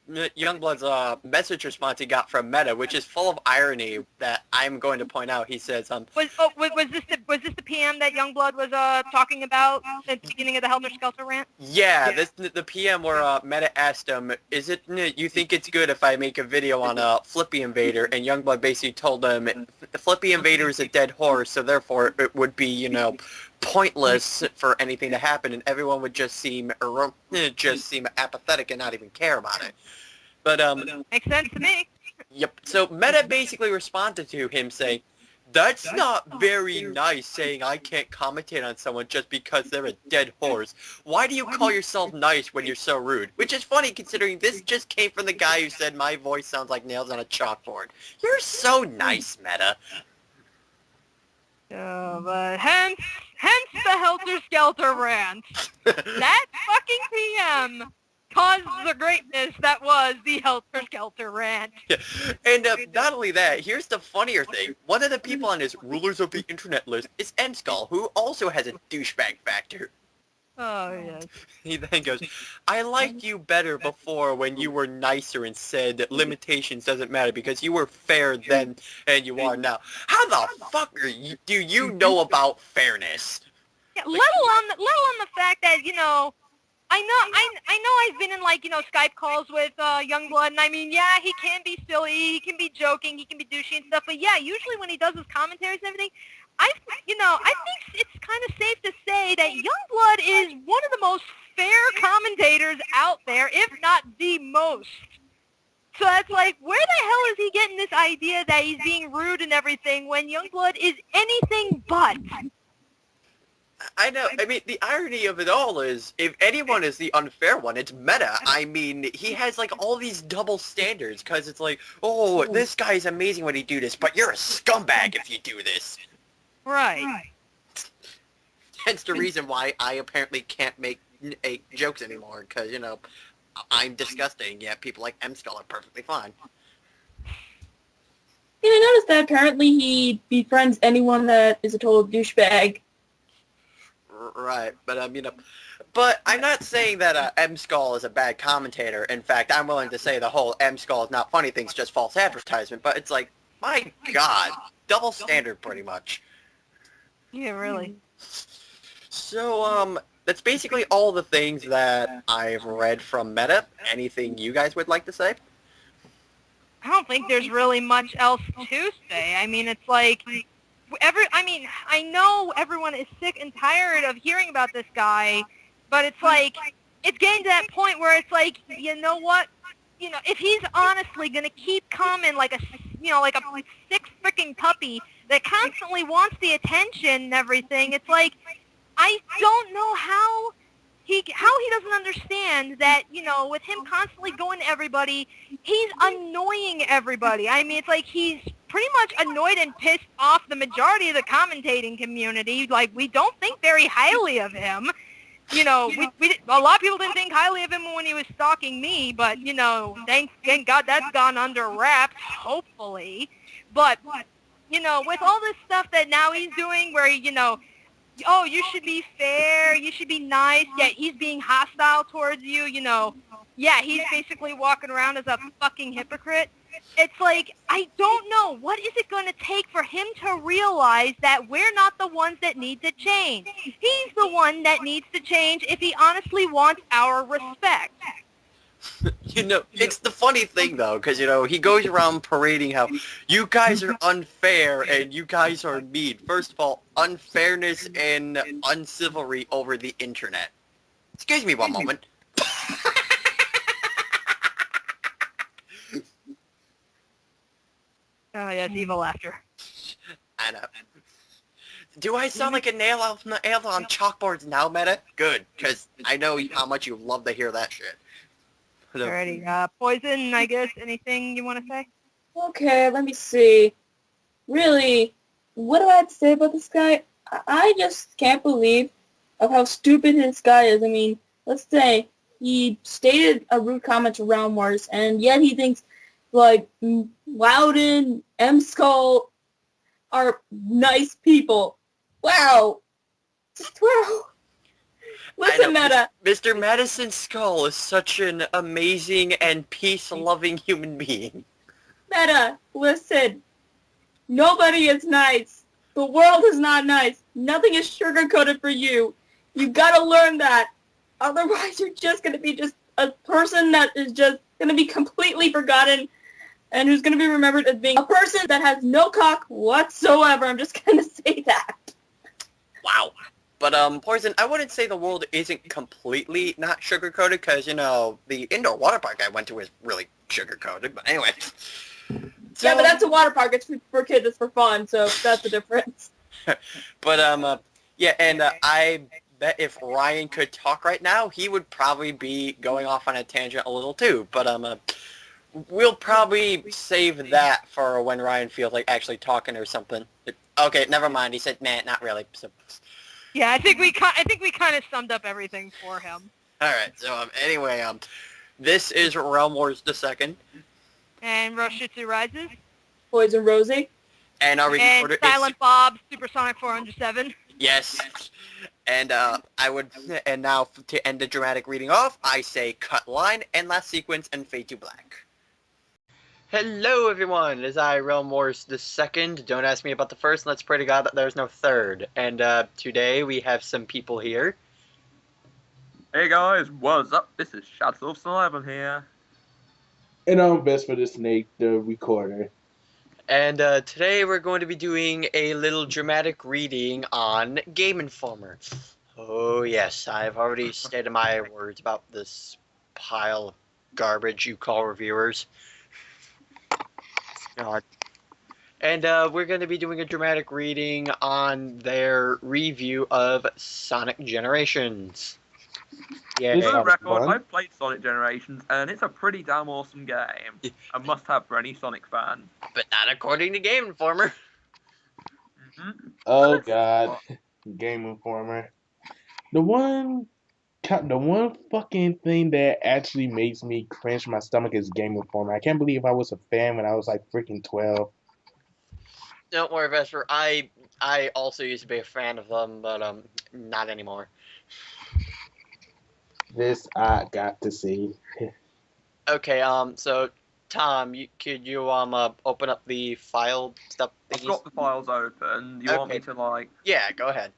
[SPEAKER 2] message response he got from Meta, which is full of irony that I'm going to point out. He says,
[SPEAKER 3] was this the PM that Youngblood was talking about at the beginning of the Helter Skelter rant?
[SPEAKER 2] Yeah, this the PM where Meta asked him, "Is it you think it's good if I make a video on Flippy Invader?" And Youngblood basically told him, "The Flippy Invader is a dead horse, so therefore it would be pointless for anything to happen, and everyone would just seem apathetic and not even care about it." But
[SPEAKER 3] makes sense to me.
[SPEAKER 2] Yep. So Meta basically responded to him saying, "That's not very nice, saying I can't commentate on someone just because they're a dead horse. Why do you call yourself nice when you're so rude?" Which is funny considering this just came from the guy who said my voice sounds like nails on a chalkboard. You're so nice, Meta.
[SPEAKER 3] But hence the Helter Skelter rant. That fucking PM caused the greatness that was the Helter Skelter rant.
[SPEAKER 2] Yeah. And not only that, here's the funnier thing. One of the people on his Rulers of the Internet list is Mskull, who also has a douchebag factor.
[SPEAKER 3] Oh, yes.
[SPEAKER 2] He then goes, "I liked you better before when you were nicer and said limitations doesn't matter because you were fair then and you are now." How the fuck do you know about fairness?
[SPEAKER 3] Yeah, let alone the fact that, I know I've been in, Skype calls with Youngblood, and I mean, he can be silly, he can be joking, he can be douchey and stuff, but usually when he does his commentaries and everything, I think it's kind of safe to say that Youngblood is one of the most fair commentators out there, if not the most. So that's like, where the hell is he getting this idea that he's being rude and everything when Youngblood is anything but?
[SPEAKER 2] I know. I mean, the irony of it all is, if anyone is the unfair one, it's Meta. I mean, he has, all these double standards, because it's like, oh, this guy is amazing when he do this, but you're a scumbag if you do this.
[SPEAKER 3] Right.
[SPEAKER 2] Hence the reason why I apparently can't make jokes anymore, because, I'm disgusting, yet people like Mskull are perfectly fine.
[SPEAKER 4] Yeah, I noticed that apparently he befriends anyone that is a total douchebag.
[SPEAKER 2] Right, but but I'm not saying that Mskull is a bad commentator. In fact, I'm willing to say the whole Mskull is not funny thing's just false advertisement, but it's like, my god, double standard pretty much.
[SPEAKER 3] Yeah, really.
[SPEAKER 2] So, that's basically all the things that I've read from Meta. Anything you guys would like to say?
[SPEAKER 3] I don't think there's really much else to say. I mean, it's like, I know everyone is sick and tired of hearing about this guy, but it's like, it's getting to that point where it's like, you know what? If he's honestly going to keep coming like a sick freaking puppy that constantly wants the attention and everything, it's like, I don't know how how he doesn't understand that, with him constantly going to everybody, he's annoying everybody. I mean, it's like he's pretty much annoyed and pissed off the majority of the commentating community. Like, we don't think very highly of him. A lot of people didn't think highly of him when he was stalking me, but, thank God that's gone under wraps, hopefully. But, with all this stuff that now he's doing where, oh, you should be fair, you should be nice, yet he's being hostile towards you, yeah, he's basically walking around as a fucking hypocrite. It's like, I don't know, what is it going to take for him to realize that we're not the ones that need to change? He's the one that needs to change if he honestly wants our respect.
[SPEAKER 2] It's the funny thing, though, because, he goes around parading how you guys are unfair and you guys are mean. First of all, unfairness and uncivility over the internet. Excuse me one moment.
[SPEAKER 3] Oh, yeah, it's evil laughter.
[SPEAKER 2] I know. Do I sound like a nail on chalkboards now, Meta? Good, because I know how much you love to hear that shit.
[SPEAKER 3] Alrighty, Poison, I guess, anything you want to say?
[SPEAKER 4] Okay, let me see. Really, what do I have to say about this guy? I just can't believe of how stupid this guy is. I mean, let's say he stated a rude comment to Realm Wars, and yet he thinks, like, Loudon, M-Skull are nice people. Wow. Wow. Listen, Meta.
[SPEAKER 2] Mr. Madison Skull is such an amazing and peace-loving human being.
[SPEAKER 4] Meta, listen. Nobody is nice. The world is not nice. Nothing is sugar-coated for you. You gotta learn that. Otherwise, you're just gonna be just a person that is just gonna be completely forgotten and who's gonna be remembered as being a person that has no cock whatsoever. I'm just gonna say that.
[SPEAKER 2] Wow. But, Poison, I wouldn't say the world isn't completely not sugar-coated, because, the indoor water park I went to was really sugar-coated, but anyway. So,
[SPEAKER 4] yeah, but that's a water park. It's for kids. It's for fun, so that's the difference.
[SPEAKER 2] But, yeah, and I bet if Ryan could talk right now, he would probably be going off on a tangent a little too, but, we'll probably save that for when Ryan feels like actually talking or something. Okay, never mind. He said, man, not really, so...
[SPEAKER 3] Yeah, I think we kind of summed up everything for him.
[SPEAKER 2] All right. So anyway, this is Realm Wars the Second,
[SPEAKER 3] and Roshitsu Rises,
[SPEAKER 4] Poison Rosie,
[SPEAKER 2] and our recorder
[SPEAKER 3] Silent Bob, Supersonic 407.
[SPEAKER 2] Yes. And and now to end the dramatic reading off, I say cut line, end last sequence, and fade to black. Hello everyone, it is I, Realm Wars the Second. Don't ask me about the first, let's pray to God that there's no third. And today we have some people here.
[SPEAKER 5] Hey guys, what's up? This is Shots11 here.
[SPEAKER 6] And I'm Vesper the Snake, the recorder.
[SPEAKER 2] And today we're going to be doing a little dramatic reading on Game Informer. Oh yes, I've already stated my words about this pile of garbage you call reviewers. God. And we're going to be doing a dramatic reading on their review of Sonic Generations. Yeah.
[SPEAKER 5] For the record, I've played Sonic Generations, and it's a pretty damn awesome game. A must-have for any Sonic fan.
[SPEAKER 2] But not according to Game Informer.
[SPEAKER 5] Mm-hmm.
[SPEAKER 6] Oh God, Game Informer. The one fucking thing that actually makes me cringe my stomach is Game Informer. I can't believe I was a fan when I was like freaking 12.
[SPEAKER 2] Don't worry, Vesper. I also used to be a fan of them, but not anymore.
[SPEAKER 6] This I got to see.
[SPEAKER 2] Okay, so Tom, could you open up the file stuff?
[SPEAKER 5] I've got the files open. You want me to like?
[SPEAKER 2] Yeah, go ahead.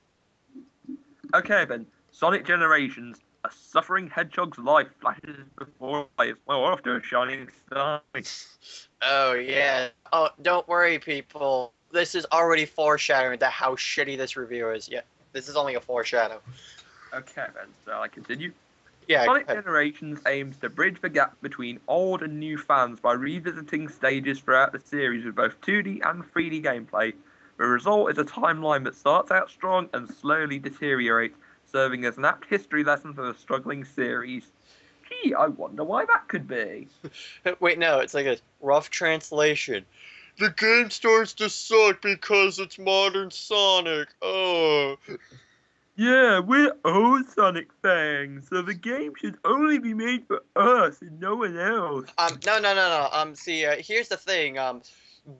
[SPEAKER 5] Okay then. Sonic Generations. A suffering hedgehog's life flashes before eyes. Well, off to a shining star.
[SPEAKER 2] Oh yeah. Oh, don't worry, people. This is already foreshadowing to how shitty this review is. Yeah, this is only a foreshadow.
[SPEAKER 5] Okay then. So I continue.
[SPEAKER 2] Yeah.
[SPEAKER 5] Sonic Generations aims to bridge the gap between old and new fans by revisiting stages throughout the series with both 2D and 3D gameplay. The result is a timeline that starts out strong and slowly deteriorates, serving as an apt history lesson for the struggling series. Gee, I wonder why that could be.
[SPEAKER 2] Wait, no, it's like a rough translation. The game starts to suck because it's modern Sonic. Oh.
[SPEAKER 5] Yeah, we're old Sonic fans, so the game should only be made for us and no one else.
[SPEAKER 2] No. See, here's the thing.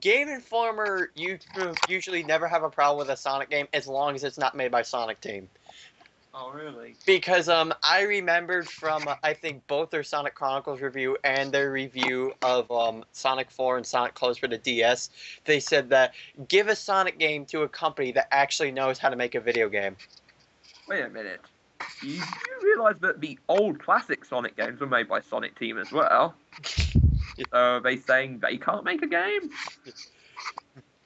[SPEAKER 2] Game Informer, you usually never have a problem with a Sonic game as long as it's not made by Sonic Team.
[SPEAKER 5] Oh, really?
[SPEAKER 2] Because I remembered from I think both their Sonic Chronicles review and their review of Sonic 4 and Sonic Colors for the DS, they said that give a Sonic game to a company that actually knows how to make a video game.
[SPEAKER 5] Wait a minute. You do realise that the old classic Sonic games were made by Sonic Team as well? So are they saying they can't make a game?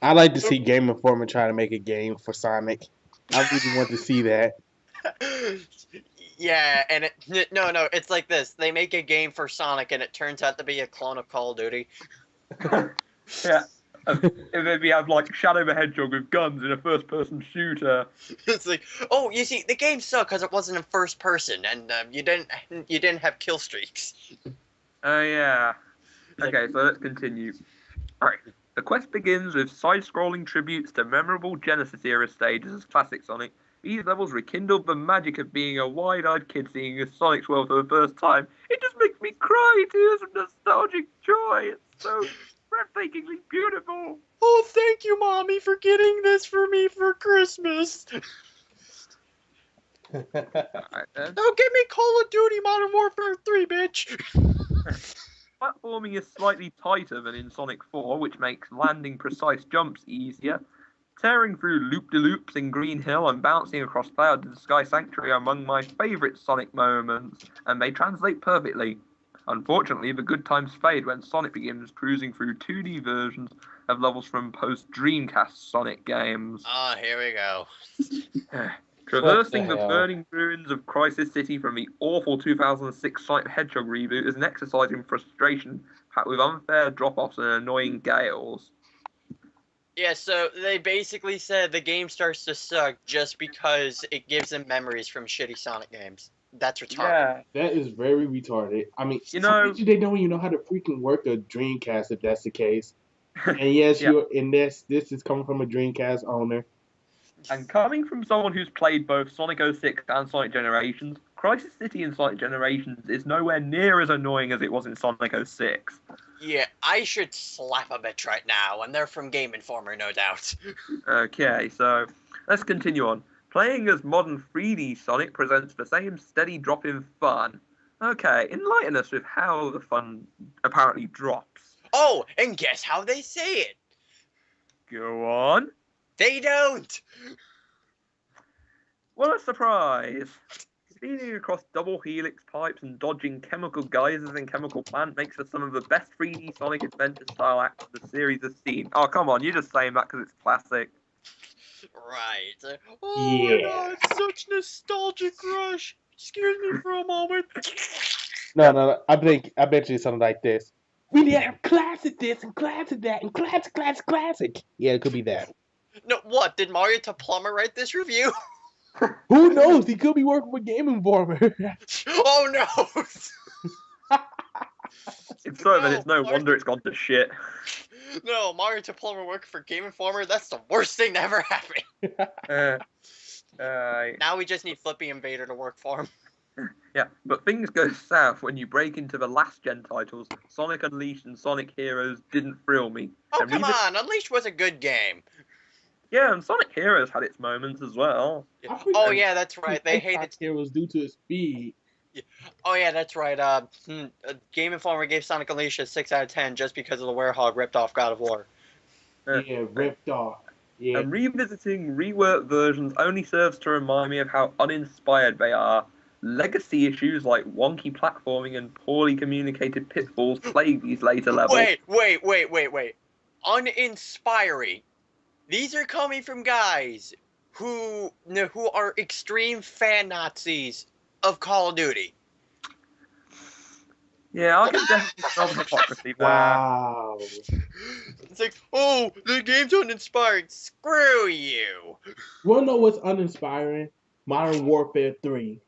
[SPEAKER 6] I like to see Game Informer try to make a game for Sonic. I really want to see that.
[SPEAKER 2] Yeah, and no, it's like this. They make a game for Sonic and it turns out to be a clone of Call of Duty.
[SPEAKER 5] Yeah. And then we have like Shadow the Hedgehog with guns in a first-person shooter.
[SPEAKER 2] It's like, oh, you see, the game sucked because it wasn't in first person and you didn't have kill streaks.
[SPEAKER 5] Oh, yeah. Okay, so let's continue. Alright, the quest begins with side-scrolling tributes to memorable Genesis-era stages as classic Sonic. These levels rekindled the magic of being a wide-eyed kid seeing a Sonic's world for the first time. It just makes me cry tears of nostalgic joy. It's so breathtakingly beautiful.
[SPEAKER 2] Oh, thank you, Mommy, for getting this for me for Christmas.
[SPEAKER 5] Alright, then.
[SPEAKER 2] Now give me Call of Duty Modern Warfare 3, bitch.
[SPEAKER 5] Platforming is slightly tighter than in Sonic 4, which makes landing precise jumps easier. Tearing through loop-de-loops in Green Hill and bouncing across clouds in Sky Sanctuary are among my favourite Sonic moments, and they translate perfectly. Unfortunately, the good times fade when Sonic begins cruising through 2D versions of levels from post-Dreamcast Sonic games.
[SPEAKER 2] Ah, here we go.
[SPEAKER 5] Traversing the
[SPEAKER 6] hell?
[SPEAKER 5] burning ruins of Crisis City from the awful 2006 Sonic the Hedgehog reboot is an exercise in frustration, packed with unfair drop-offs and annoying gales.
[SPEAKER 2] Yeah, so they basically said the game starts to suck just because it gives them memories from shitty Sonic games. That's retarded.
[SPEAKER 5] Yeah.
[SPEAKER 6] That is very retarded. I mean,
[SPEAKER 5] You know-
[SPEAKER 6] they don't even know how to freaking work a Dreamcast if that's the case. And yes,
[SPEAKER 5] Yeah.
[SPEAKER 6] this is coming from a Dreamcast owner.
[SPEAKER 5] And coming from someone who's played both Sonic 06 and Sonic Generations, Crisis City in Sonic Generations is nowhere near as annoying as it was in Sonic 06.
[SPEAKER 2] Yeah, I should slap a bitch right now, and they're from Game Informer, no doubt.
[SPEAKER 5] Okay, so let's continue on. Playing as modern 3D Sonic presents the same steady drop in fun. Okay, enlighten us with how the fun apparently drops.
[SPEAKER 2] Oh, and guess how they say it?
[SPEAKER 5] Go on.
[SPEAKER 2] They don't!
[SPEAKER 5] What a surprise! Speeding across double helix pipes and dodging chemical geysers and chemical plant makes for some of the best 3D Sonic Adventure style acts the series has seen. Oh, come on, you're just saying that because it's classic.
[SPEAKER 2] Right. Oh
[SPEAKER 6] Yeah.
[SPEAKER 2] my god, such nostalgic rush. Excuse me for a moment.
[SPEAKER 6] No. I bet you it's something like this. We need to have classic this and classic that and classic. Yeah, it could be that.
[SPEAKER 2] No, what? Did Mario to Plumber write this review?
[SPEAKER 6] Who knows? He could be working with Game Informer.
[SPEAKER 2] Oh no!
[SPEAKER 5] If so, then it's no
[SPEAKER 2] Mario-
[SPEAKER 5] wonder it's gone to shit.
[SPEAKER 2] No, Mario to Plumber working for Game Informer, that's the worst thing to ever happen. Now we just need Flippy Invader to work for him.
[SPEAKER 5] Yeah, but things go south when you break into the last gen titles. Sonic Unleashed and Sonic Heroes didn't thrill me.
[SPEAKER 2] Oh,
[SPEAKER 5] And
[SPEAKER 2] come on, Unleashed was a good game.
[SPEAKER 5] Yeah, and Sonic Heroes had its moments as well.
[SPEAKER 2] Oh yeah, that's right, they hated...
[SPEAKER 6] It was due to his speed.
[SPEAKER 2] Oh yeah, that's right, Game Informer gave Sonic Unleashed a 6 out of 10 just because of the Werehog ripped off God of War.
[SPEAKER 6] Yeah, ripped off. Yeah.
[SPEAKER 5] And revisiting reworked versions only serves to remind me of how uninspired they are. Legacy issues like wonky platforming and poorly communicated pitfalls plague these later levels.
[SPEAKER 2] Wait. Uninspiring. These are coming from guys who are extreme fan Nazis of Call of Duty.
[SPEAKER 5] Yeah, I can definitely smell the hypocrisy there.
[SPEAKER 6] Wow.
[SPEAKER 2] It's like, oh, the game's uninspiring. Screw you.
[SPEAKER 6] Wanna know what's uninspiring? Modern Warfare 3.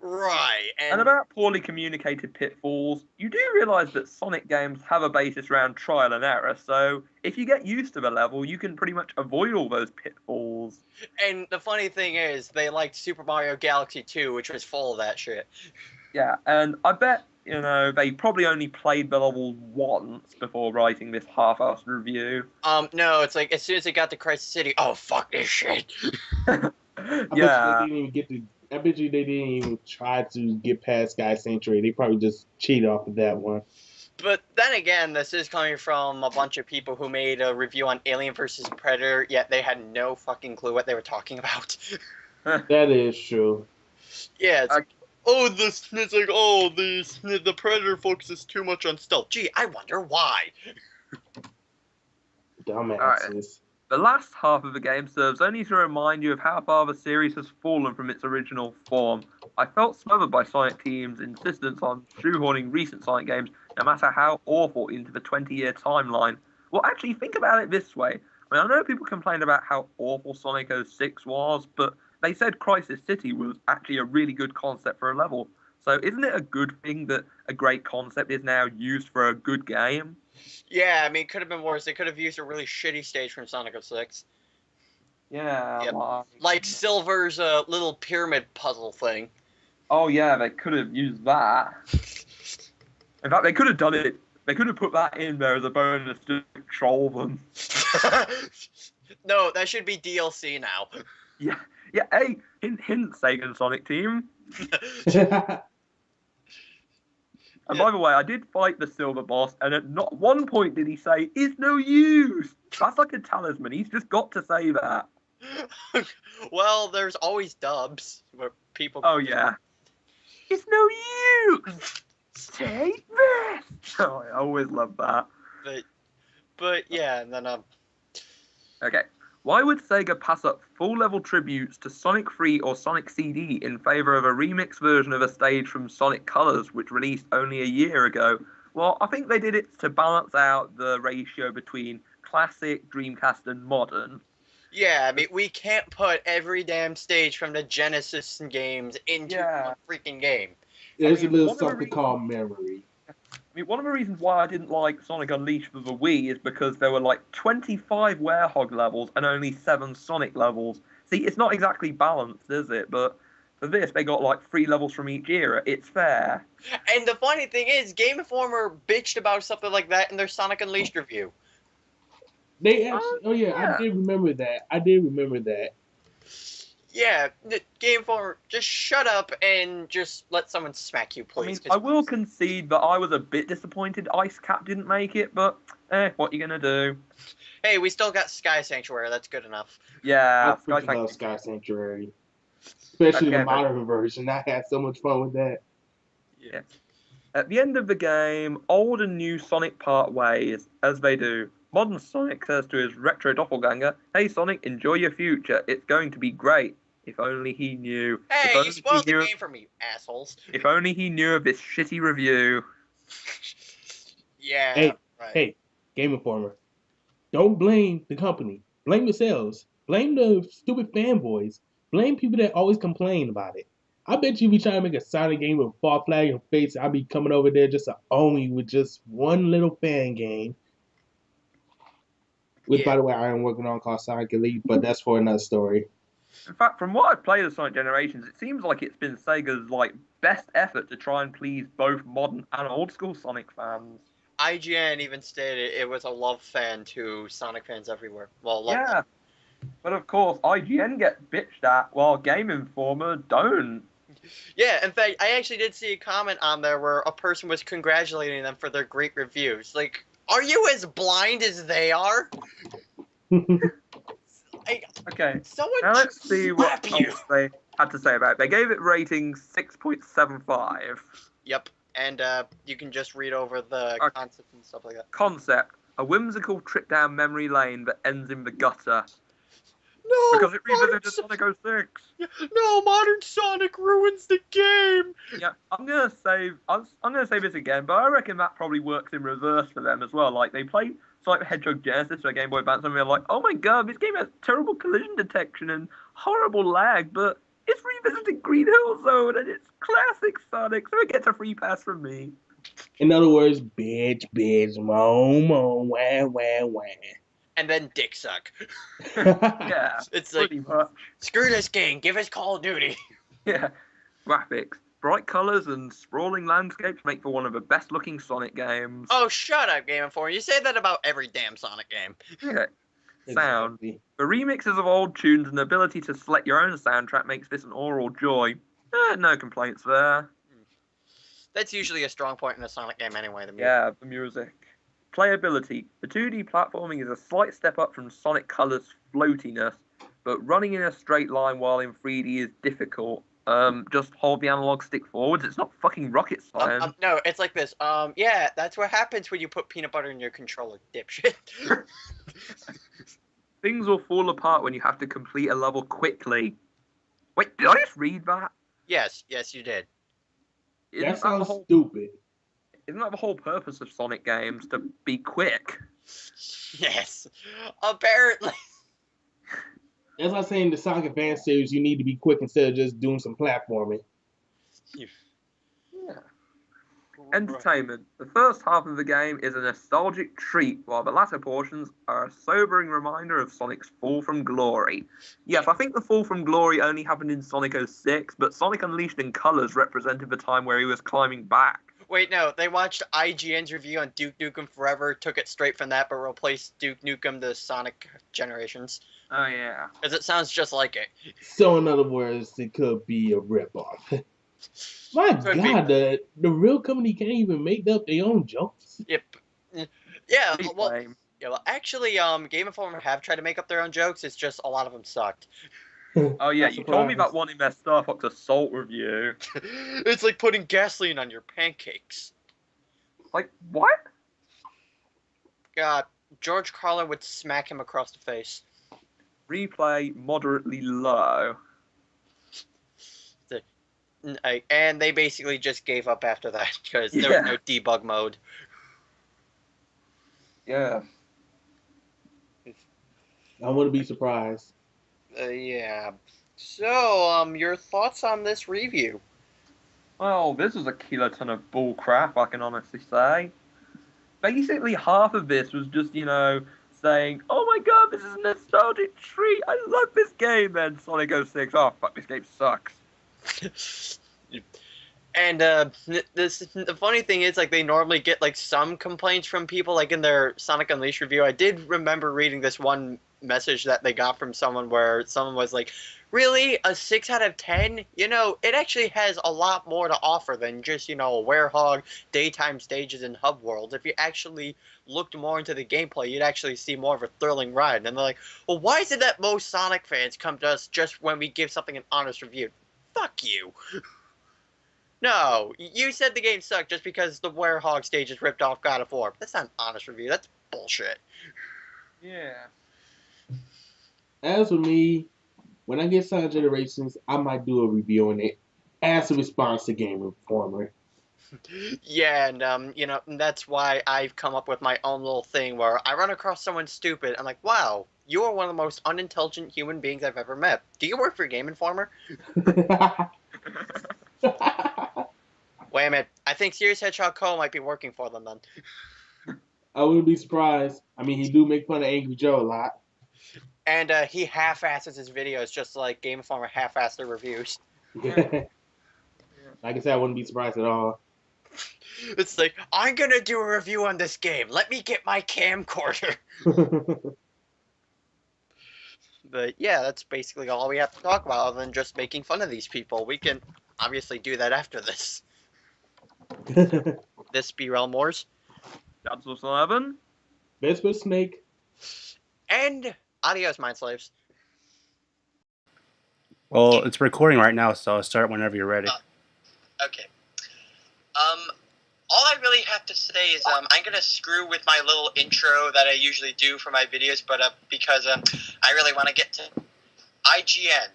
[SPEAKER 1] Right,
[SPEAKER 5] And about poorly communicated pitfalls, you do realise that Sonic games have a basis around trial and error, so if you get used to the level, you can pretty much avoid all those pitfalls.
[SPEAKER 1] And the funny thing is, they liked Super Mario Galaxy 2, which was full of that shit.
[SPEAKER 5] Yeah, and I bet, they probably only played the level once before writing this half-assed review.
[SPEAKER 1] No, it's like, as soon as they got to Crisis City, oh, fuck this shit.
[SPEAKER 6] I bet you they didn't even try to get past Sky Sanctuary. They probably just cheated off of that one.
[SPEAKER 1] But then again, this is coming from a bunch of people who made a review on Alien vs. Predator, yet they had no fucking clue what they were talking about.
[SPEAKER 6] That is true.
[SPEAKER 1] Yeah, it's the Predator focuses too much on stealth. Gee, I wonder why.
[SPEAKER 6] Dumbasses.
[SPEAKER 5] Right. The last half of the game serves only to remind you of how far the series has fallen from its original form. I felt smothered by Sonic Team's insistence on shoehorning recent Sonic games, no matter how awful, into the 20-year timeline. Well, actually, think about it this way. I know people complained about how awful Sonic 06 was, but they said Crisis City was actually a really good concept for a level. So isn't it a good thing that a great concept is now used for a good game?
[SPEAKER 1] Yeah, I mean, it could have been worse. They could have used a really shitty stage from Sonic 06.
[SPEAKER 5] Yeah.
[SPEAKER 1] Yep. Like Silver's little pyramid puzzle thing.
[SPEAKER 5] Oh, yeah, they could have used that. In fact, they could have done it. They could have put that in there as a bonus to troll them.
[SPEAKER 1] No, that should be DLC now.
[SPEAKER 5] Yeah, hey, hint, Sega Sonic Team. And by the way, I did fight the Silver Boss, and at not one point did he say, "It's no use." That's like a talisman. He's just got to say that.
[SPEAKER 1] Well, there's always dubs where people...
[SPEAKER 5] Oh, yeah. It's no use. Take this. Oh, I always love that.
[SPEAKER 1] But yeah, and then,
[SPEAKER 5] Okay. Why would Sega pass up full-level tributes to Sonic 3 or Sonic CD in favour of a remix version of a stage from Sonic Colors, which released only a year ago? Well, I think they did it to balance out the ratio between classic, Dreamcast, and modern.
[SPEAKER 1] Yeah, I mean, we can't put every damn stage from the Genesis games into one freaking game.
[SPEAKER 6] There's a little something called memory.
[SPEAKER 5] I mean, one of the reasons why I didn't like Sonic Unleashed for the Wii is because there were like 25 Werehog levels and only 7 Sonic levels. See, it's not exactly balanced, is it? But for this, they got like 3 levels from each era. It's fair.
[SPEAKER 1] And the funny thing is, Game Informer bitched about something like that in their Sonic Unleashed review.
[SPEAKER 6] They actually, I did remember that.
[SPEAKER 1] Yeah, the Game Informer, just shut up and just let someone smack you, please.
[SPEAKER 5] I will concede that I was a bit disappointed Ice Cap didn't make it, but what you gonna do?
[SPEAKER 1] Hey, we still got Sky Sanctuary. That's good enough.
[SPEAKER 5] Yeah,
[SPEAKER 6] I freaking love Sky Sanctuary, especially the modern version. I had so much fun with that.
[SPEAKER 5] Yeah. At the end of the game, old and new Sonic part ways, as they do. Modern Sonic says to his retro doppelganger, "Hey Sonic, enjoy your future. It's going to be great. If only he knew."
[SPEAKER 1] Hey, you spoiled the game for me, assholes.
[SPEAKER 5] If only he knew of this shitty review.
[SPEAKER 1] Yeah.
[SPEAKER 6] Hey, Game Informer. Don't blame the company. Blame yourselves. Blame the stupid fanboys. Blame people that always complain about it. I bet you be trying to make a Sonic game with fall flag and face, I'll be coming over there just to own you with just one little fan game. Which, by the way, I am working on called Sonic Elite, but that's for another story.
[SPEAKER 5] In fact, from what I've played of Sonic Generations, it seems like it's been Sega's best effort to try and please both modern and old school Sonic fans.
[SPEAKER 1] IGN even stated it was a love fan to Sonic fans everywhere. Well,
[SPEAKER 5] yeah, but of course, IGN get bitched at while Game Informer don't.
[SPEAKER 1] Yeah, in fact, I actually did see a comment on there where a person was congratulating them for their great reviews. Like, are you as blind as they are?
[SPEAKER 5] Okay,
[SPEAKER 1] someone
[SPEAKER 5] now let's see what else they had to say about it. They gave it rating 6.75.
[SPEAKER 1] Yep, and you can just read over the concept and stuff like that.
[SPEAKER 5] Concept: a whimsical trip down memory lane that ends in the gutter.
[SPEAKER 1] No,
[SPEAKER 5] because it revisited Sonic 06.
[SPEAKER 1] No, modern Sonic ruins the game.
[SPEAKER 5] Yeah, I'm gonna say this again, but I reckon that probably works in reverse for them as well. Like they play Sonic the Hedgehog Genesis or Game Boy Advance, and we were like, oh my god, this game has terrible collision detection and horrible lag, but it's revisiting Green Hill Zone and it's classic Sonic, so it gets a free pass from me.
[SPEAKER 6] In other words, bitch, moan, wah, wah, wah.
[SPEAKER 1] And then dick suck.
[SPEAKER 5] Yeah,
[SPEAKER 1] It's like,
[SPEAKER 5] pretty much.
[SPEAKER 1] screw this game, give us Call of Duty.
[SPEAKER 5] Yeah, graphics. Bright colours and sprawling landscapes make for one of the best-looking Sonic games.
[SPEAKER 1] Oh, shut up, Game Informer. You say that about every damn Sonic game.
[SPEAKER 5] Yeah. Sound.
[SPEAKER 6] Exactly.
[SPEAKER 5] The remixes of old tunes and the ability to select your own soundtrack makes this an oral joy. No complaints there.
[SPEAKER 1] That's usually a strong point in a Sonic game anyway. The music.
[SPEAKER 5] Yeah, the music. Playability. The 2D platforming is a slight step up from Sonic Colors' floatiness, but running in a straight line while in 3D is difficult. Just hold the analog stick forwards. It's not fucking rocket science.
[SPEAKER 1] No, it's like this. Yeah, that's what happens when you put peanut butter in your controller, dipshit.
[SPEAKER 5] Things will fall apart when you have to complete a level quickly. Wait, did I just read that?
[SPEAKER 1] Yes, you did.
[SPEAKER 5] Isn't
[SPEAKER 6] That sounds
[SPEAKER 5] the whole,
[SPEAKER 6] stupid.
[SPEAKER 5] isn't that the whole purpose of Sonic games, to be quick?
[SPEAKER 1] Yes, apparently.
[SPEAKER 6] As I say in the Sonic Advance series, you need to be quick instead of just doing some platforming.
[SPEAKER 5] Yeah. Entertainment. The first half of the game is a nostalgic treat, while the latter portions are a sobering reminder of Sonic's fall from glory. Yes, I think the fall from glory only happened in Sonic 06, but Sonic Unleashed in Colors represented the time where he was climbing back.
[SPEAKER 1] Wait, no, they watched IGN's review on Duke Nukem Forever, took it straight from that, but replaced Duke Nukem to Sonic Generations.
[SPEAKER 5] Oh, yeah.
[SPEAKER 1] Because it sounds just like it.
[SPEAKER 6] So, in other words, it could be a ripoff. My
[SPEAKER 1] Could
[SPEAKER 6] God, the real company can't even make up their own jokes.
[SPEAKER 1] Yep. Yeah,
[SPEAKER 5] Pretty
[SPEAKER 1] well,
[SPEAKER 5] lame.
[SPEAKER 1] actually, Game Informer have tried to make up their own jokes, it's just a lot of them sucked.
[SPEAKER 5] Oh, yeah,
[SPEAKER 6] Not
[SPEAKER 5] you told me
[SPEAKER 6] surprised.
[SPEAKER 5] about wanting their stuff up to Salt Review.
[SPEAKER 1] It's like putting gasoline on your pancakes.
[SPEAKER 5] Like, what?
[SPEAKER 1] God, George Carlin would smack him across the face.
[SPEAKER 5] Replay moderately low.
[SPEAKER 1] And they basically just gave up after that because there was no debug mode.
[SPEAKER 5] Yeah.
[SPEAKER 6] I wouldn't be surprised.
[SPEAKER 1] Yeah. So, your thoughts on this review?
[SPEAKER 5] Well, this is a kiloton of bull crap, I can honestly say. Basically, half of this was just, saying, oh my god, this is a nostalgic treat, I love this game, and Sonic 06, oh fuck, this game sucks.
[SPEAKER 1] And the funny thing is, like, they normally get like some complaints from people, like in their Sonic Unleashed review. I did remember reading this one message that they got from someone where someone was like, really, a 6 out of 10? It actually has a lot more to offer than just, werehog, daytime stages, and hub worlds. If you actually looked more into the gameplay, you'd actually see more of a thrilling ride. And they're like, well, why is it that most Sonic fans come to us just when we give something an honest review? Fuck you. No, you said the game sucked just because the werehog stages ripped off God of War. That's not an honest review. That's bullshit.
[SPEAKER 5] Yeah.
[SPEAKER 6] As for me, when I get Sonic Generations, I might do a review on it as a response to Game Informer.
[SPEAKER 1] Yeah, and that's why I've come up with my own little thing where I run across someone stupid. I'm like, wow, you are one of the most unintelligent human beings I've ever met. Do you work for Game Informer? Wait a minute. I think Serious Hedgehog Co. might be working for them then.
[SPEAKER 6] I wouldn't be surprised. I mean, he do make fun of Angry Joe a lot.
[SPEAKER 1] And he half-asses his videos just like Game Informer half-ass their reviews.
[SPEAKER 6] Like I said, I wouldn't be surprised at all.
[SPEAKER 1] It's like, I'm gonna do a review on this game. Let me get my camcorder. But yeah, that's basically all we have to talk about other than just making fun of these people. We can obviously do that after this. This be Realmores.
[SPEAKER 5] That's what's 11.
[SPEAKER 6] Vesper Snake.
[SPEAKER 1] And adios, Mind Slaves.
[SPEAKER 7] Well, it's recording right now, so start whenever you're ready.
[SPEAKER 1] Okay. All I really have to say is I'm gonna screw with my little intro that I usually do for my videos, but because I really want to get to IGN.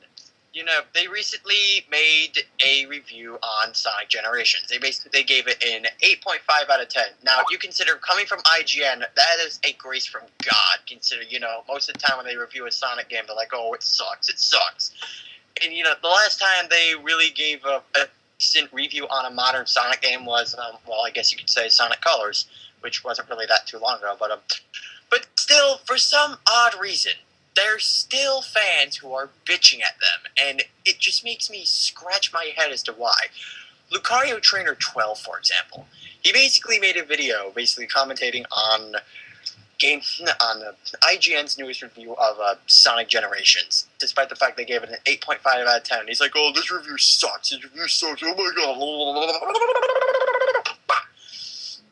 [SPEAKER 2] You know, they recently made a review on Sonic Generations. They gave it an 8.5 out of 10. Now, you consider, coming from IGN, that is a grace from God. Consider, you know, most of the time when they review a Sonic game, they're like, oh, it sucks. And, you know, the last time they really gave a decent review on a modern Sonic game was, well, I guess you could say Sonic Colors, which wasn't really that too long ago. But still, for some odd reason, there's still fans who are bitching at them, and it just makes me scratch my head as to why. Lucario Trainer 12, for example, he basically made a video commentating on IGN's newest review of Sonic Generations, despite the fact they gave it an 8.5 out of 10. He's like, oh, this review sucks, oh my god.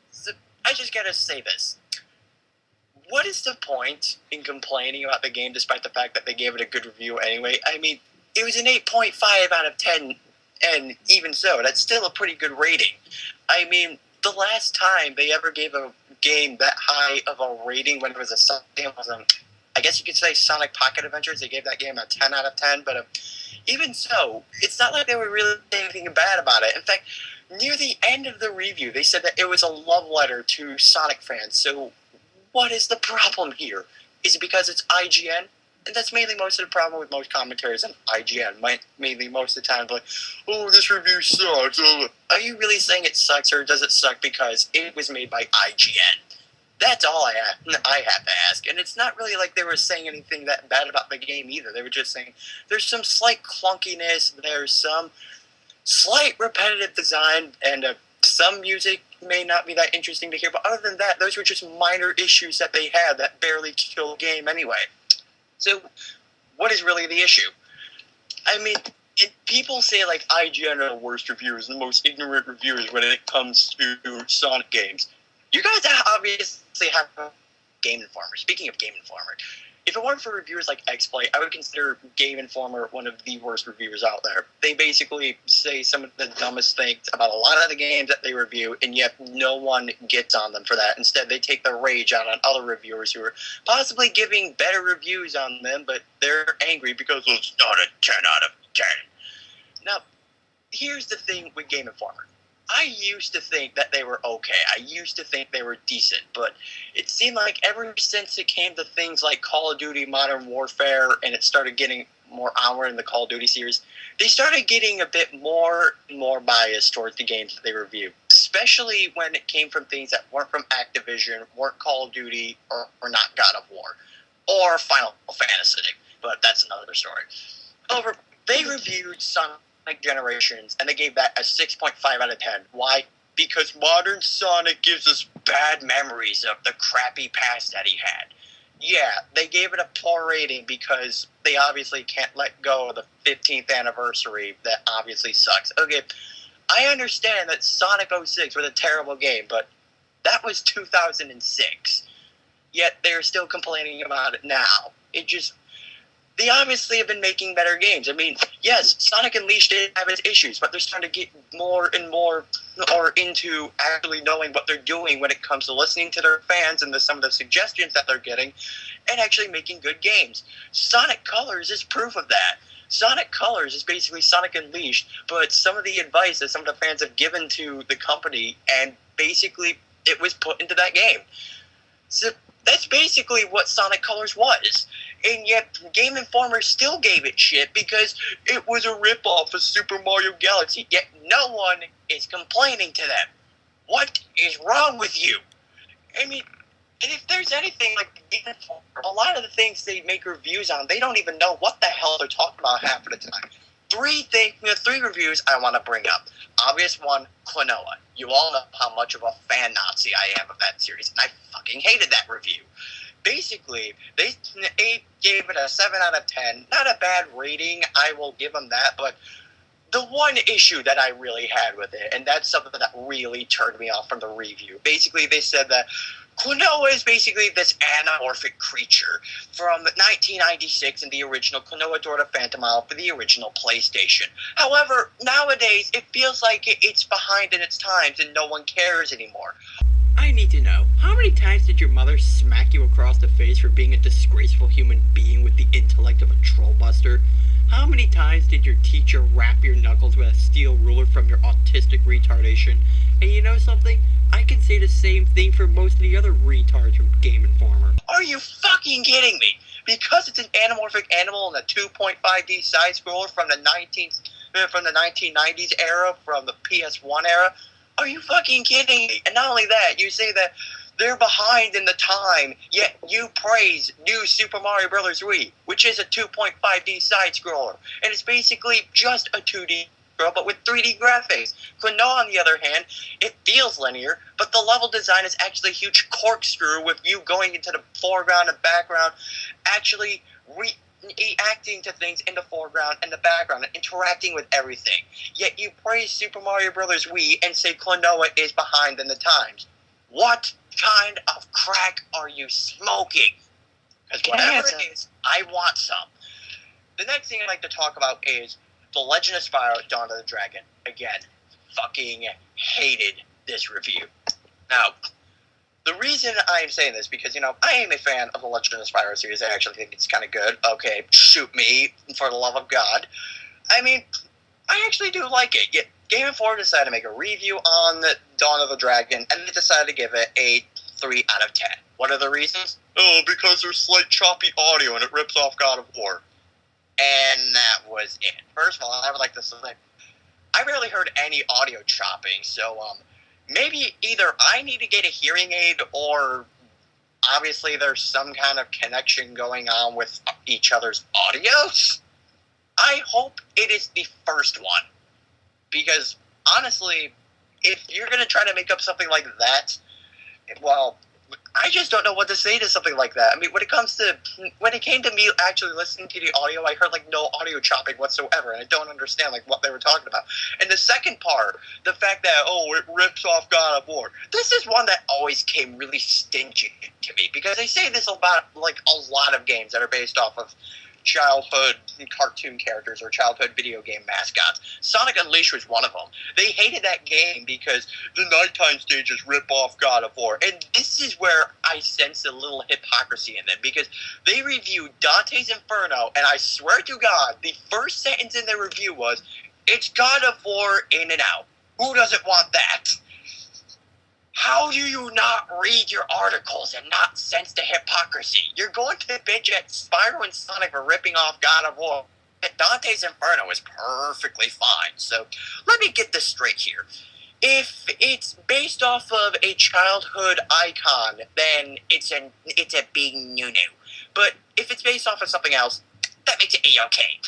[SPEAKER 2] So, I just gotta say this. What is the point in complaining about the game despite the fact that they gave it a good review anyway? I mean, it was an 8.5 out of 10, and even so, that's still a pretty good rating. I mean, the last time they ever gave a game that high of a rating when it was a Sonic game was, I guess you could say Sonic Pocket Adventures. They gave that game a 10 out of 10, but even so, it's not like they were really saying anything bad about it. In fact, near the end of the review, they said that it was a love letter to Sonic fans, so what is the problem here? Is it because it's IGN? And that's mainly most of the problem with most commentaries on IGN. Mainly most of the time, like, oh, this review sucks. Oh. Are you really saying it sucks, or does it suck because it was made by IGN? That's all I have to ask. And it's not really like they were saying anything that bad about the game either. They were just saying there's some slight clunkiness, there's some slight repetitive design, and some music may not be that interesting to hear, but other than that, those were just minor issues that they had that barely killed the game anyway. So, what is really the issue? I mean, people say, like, IGN are the worst reviewers, the most ignorant reviewers when it comes to Sonic games. You guys obviously have Game Informer. Speaking of Game Informer, if it weren't for reviewers like XPlay, I would consider Game Informer one of the worst reviewers out there. They basically say some of the dumbest things about a lot of the games that they review, and yet no one gets on them for that. Instead, they take their rage out on other reviewers who are possibly giving better reviews on them, but they're angry because it's not a 10 out of 10. Now, here's the thing with Game Informer. I used to think that they were okay. I used to think they were decent, but it seemed like ever since it came to things like Call of Duty Modern Warfare and it started getting more onward in the Call of Duty series, they started getting a bit more and more biased towards the games that they review, especially when it came from things that weren't from Activision, weren't Call of Duty, or not God of War, or Final Fantasy, but that's another story. However, they reviewed Sonic Generations, and they gave that a 6.5 out of 10. Why? Because modern Sonic gives us bad memories of the crappy past that he had. Yeah, they gave it a poor rating because they obviously can't let go of the 15th anniversary. That obviously sucks. Okay, I understand that Sonic 06 was a terrible game, but that was 2006. Yet they're still complaining about it now. They obviously have been making better games. I mean, yes, Sonic Unleashed did have its issues, but they're starting to get more and more into actually knowing what they're doing when it comes to listening to their fans and some of the suggestions that they're getting, and actually making good games. Sonic Colors is proof of that. Sonic Colors is basically Sonic Unleashed, but some of the advice that some of the fans have given to the company, and basically it was put into that game. So that's basically what Sonic Colors was. And yet, Game Informer still gave it shit because it was a ripoff of Super Mario Galaxy. Yet no one is complaining to them. What is wrong with you? I mean, and if there's anything like Game Informer, a lot of the things they make reviews on, they don't even know what the hell they're talking about half of the time. Three reviews I want to bring up. Obvious one, Klonoa. You all know how much of a fan Nazi I am of that series, and I fucking hated that review. Basically, they gave it a 7 out of 10. Not a bad rating, I will give them that, but the one issue that I really had with it, and that's something that really turned me off from the review, basically they said that Klonoa is basically this anamorphic creature from 1996 in the original Klonoa Door to Phantomile for the original PlayStation. However, nowadays, it feels like it's behind in its times and no one cares anymore.
[SPEAKER 8] I need to know, how many times did your mother smack you across the face for being a disgraceful human being with the intellect of a trollbuster? How many times did your teacher wrap your knuckles with a steel ruler from your autistic retardation? And you know something? I can say the same thing for most of the other retards from Game Informer.
[SPEAKER 2] Are you fucking kidding me? Because it's an anamorphic animal in a 2.5D side scroller from the 1990s era, from the PS1 era? Are you fucking kidding me? And not only that, you say that they're behind in the time, yet you praise New Super Mario Bros. Wii, which is a 2.5D side scroller, and it's basically just a 2D scroll, but with 3D graphics. Klonoa, on the other hand, it feels linear, but the level design is actually a huge corkscrew with you going into the foreground and background, actually reacting to things in the foreground and the background, and interacting with everything. Yet you praise Super Mario Bros. Wii and say Klonoa is behind in the times. What kind of crack are you smoking? Because whatever it is, I want some. The next thing I'd like to talk about is The Legend of Spyro Dawn of the Dragon. Again, fucking hated this review. Now, the reason I am saying this, because, you know, I am a fan of the Legend of the Spyro series. I actually think it's kind of good. Okay, shoot me, for the love of God. I mean, I actually do like it. Yet Game Informer decided to make a review on the Dawn of the Dragon, and they decided to give it a 3 out of 10. What are the reasons? Oh, because there's slight choppy audio and it rips off God of War. And that was it. First of all, I would like to say, I rarely heard any audio chopping, so, maybe either I need to get a hearing aid, or obviously there's some kind of connection going on with each other's audios. I hope it is the first one, because honestly, if you're going to try to make up something like that, well, I just don't know what to say to something like that. I mean, when it came to me actually listening to the audio, I heard, like, no audio chopping whatsoever, and I don't understand, like, what they were talking about. And the second part, the fact that, oh, it rips off God of War, this is one that always came really stingy to me, because they say this about, like, a lot of games that are based off of childhood cartoon characters or childhood video game mascots. Sonic Unleashed was one of them. They hated that game because the nighttime stages rip off God of War. And this is where I sense a little hypocrisy in them, because they reviewed Dante's Inferno, and I swear to God, the first sentence in their review was, "It's God of War in and out. Who doesn't want that?" How do you not read your articles and not sense the hypocrisy? You're going to bitch at Spyro and Sonic for ripping off God of War. Dante's Inferno is perfectly fine. So let me get this straight here. If it's based off of a childhood icon, then it's a big no-no. But if it's based off of something else, that makes it A-okay.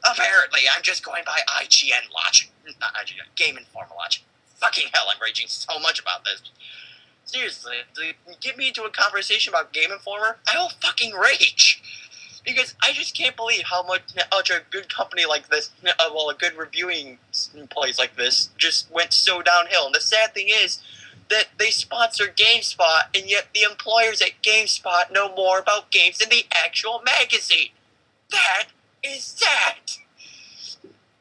[SPEAKER 2] Apparently, I'm just going by IGN logic. Not IGN, Game Informer logic. Fucking hell, I'm raging so much about this. Seriously, get me into a conversation about Game Informer, I will fucking rage. Because I just can't believe how much a good company like this, a good reviewing place like this, just went so downhill. And the sad thing is that they sponsor GameSpot, and yet the employers at GameSpot know more about games than the actual magazine. That is sad.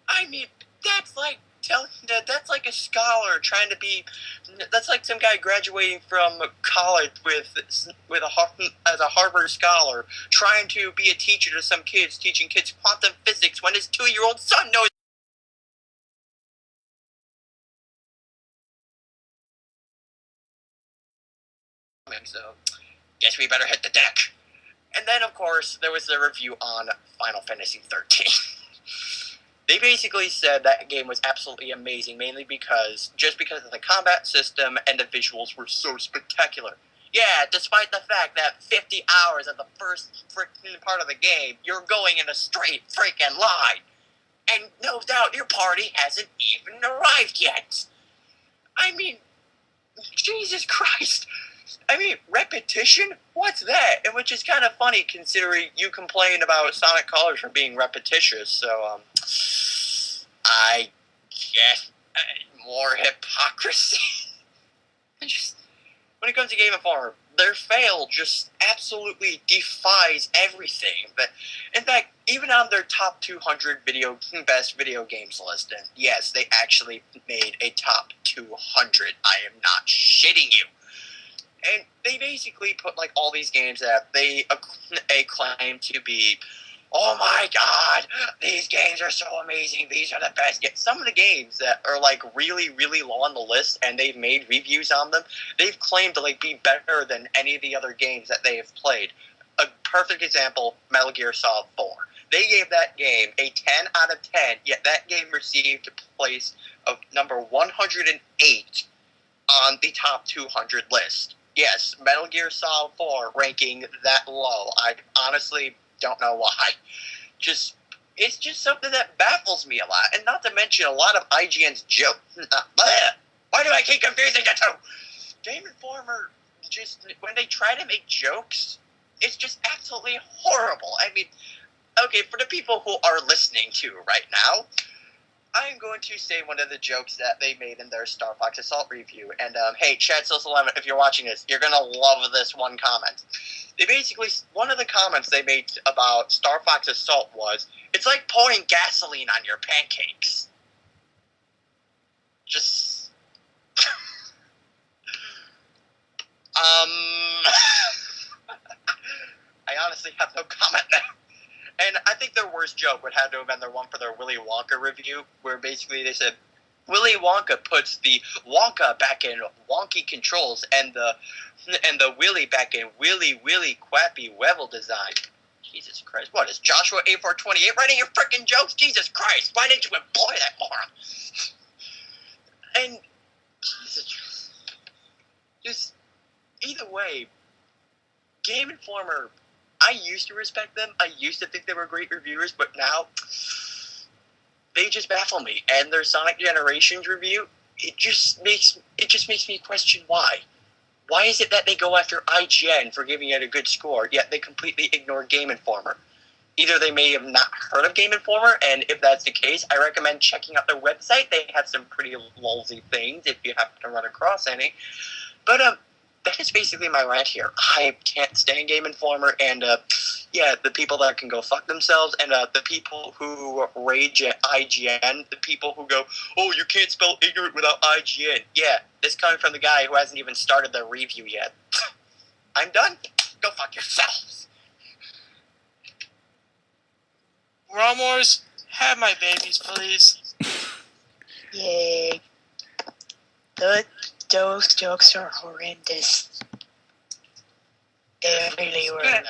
[SPEAKER 2] I mean, that's like a scholar trying to be. That's like some guy graduating from college as a Harvard scholar, trying to be a teacher to some kids, teaching kids quantum physics when his 2-year-old son knows. So, guess we better hit the deck. And then, of course, there was the review on Final Fantasy 13. They basically said that game was absolutely amazing, mainly because of the combat system and the visuals were so spectacular. Yeah, despite the fact that 50 hours of the first freaking part of the game, you're going in a straight freaking line. And no doubt your party hasn't even arrived yet. I mean, Jesus Christ. I mean, repetition? What's that? And which is kind of funny considering you complain about Sonic Colors for being repetitious, so, I guess more hypocrisy. When it comes to Game Informer, their fail just absolutely defies everything. But in fact, even on their top 200 best video games list, and yes, they actually made a top 200. I am not shitting you. And they basically put like all these games that they claim to be, oh my god, these games are so amazing, these are the best. Yet some of the games that are like really, really low on the list and they've made reviews on them, they've claimed to like be better than any of the other games that they have played. A perfect example, Metal Gear Solid 4. They gave that game a 10 out of 10, yet that game received a place of number 108 on the top 200 list. Yes, Metal Gear Solid 4 ranking that low. I honestly don't know why. It's just something that baffles me a lot. And not to mention a lot of IGN's jokes. Why do I keep confusing the two? Game Informer, just when they try to make jokes, it's just absolutely horrible. I mean, okay, for the people who are listening to right now, I am going to say one of the jokes that they made in their Star Fox Assault review. And, hey, Chad Sos 11, if you're watching this, you're going to love this one comment. They basically, one of the comments they made about Star Fox Assault was, it's like pouring gasoline on your pancakes. Just... I honestly have no comment there. And I think their worst joke would have to have been their one for their Willy Wonka review, where basically they said, Willy Wonka puts the Wonka back in wonky controls and the Willy back in Willy Quappy Wevel design. Jesus Christ, what is Joshua A428 writing your frickin' jokes? Jesus Christ, why didn't you employ that moron? And, Jesus, just, either way, Game Informer, I used to respect them. I used to think they were great reviewers, but now they just baffle me. And their Sonic Generations review, it just makes me question why. Why is it that they go after IGN for giving it a good score, yet they completely ignore Game Informer? Either they may have not heard of Game Informer, and if that's the case, I recommend checking out their website. They have some pretty lulzy things if you happen to run across any. But that is basically my rant here. I can't stand Game Informer, and yeah, the people that can go fuck themselves, and the people who rage at IGN, the people who go, oh, you can't spell ignorant without IGN. Yeah, this coming from the guy who hasn't even started the review yet. I'm done. Go fuck yourselves.
[SPEAKER 9] Romors, have my babies, please.
[SPEAKER 10] Yay. Those jokes are horrendous. They really were.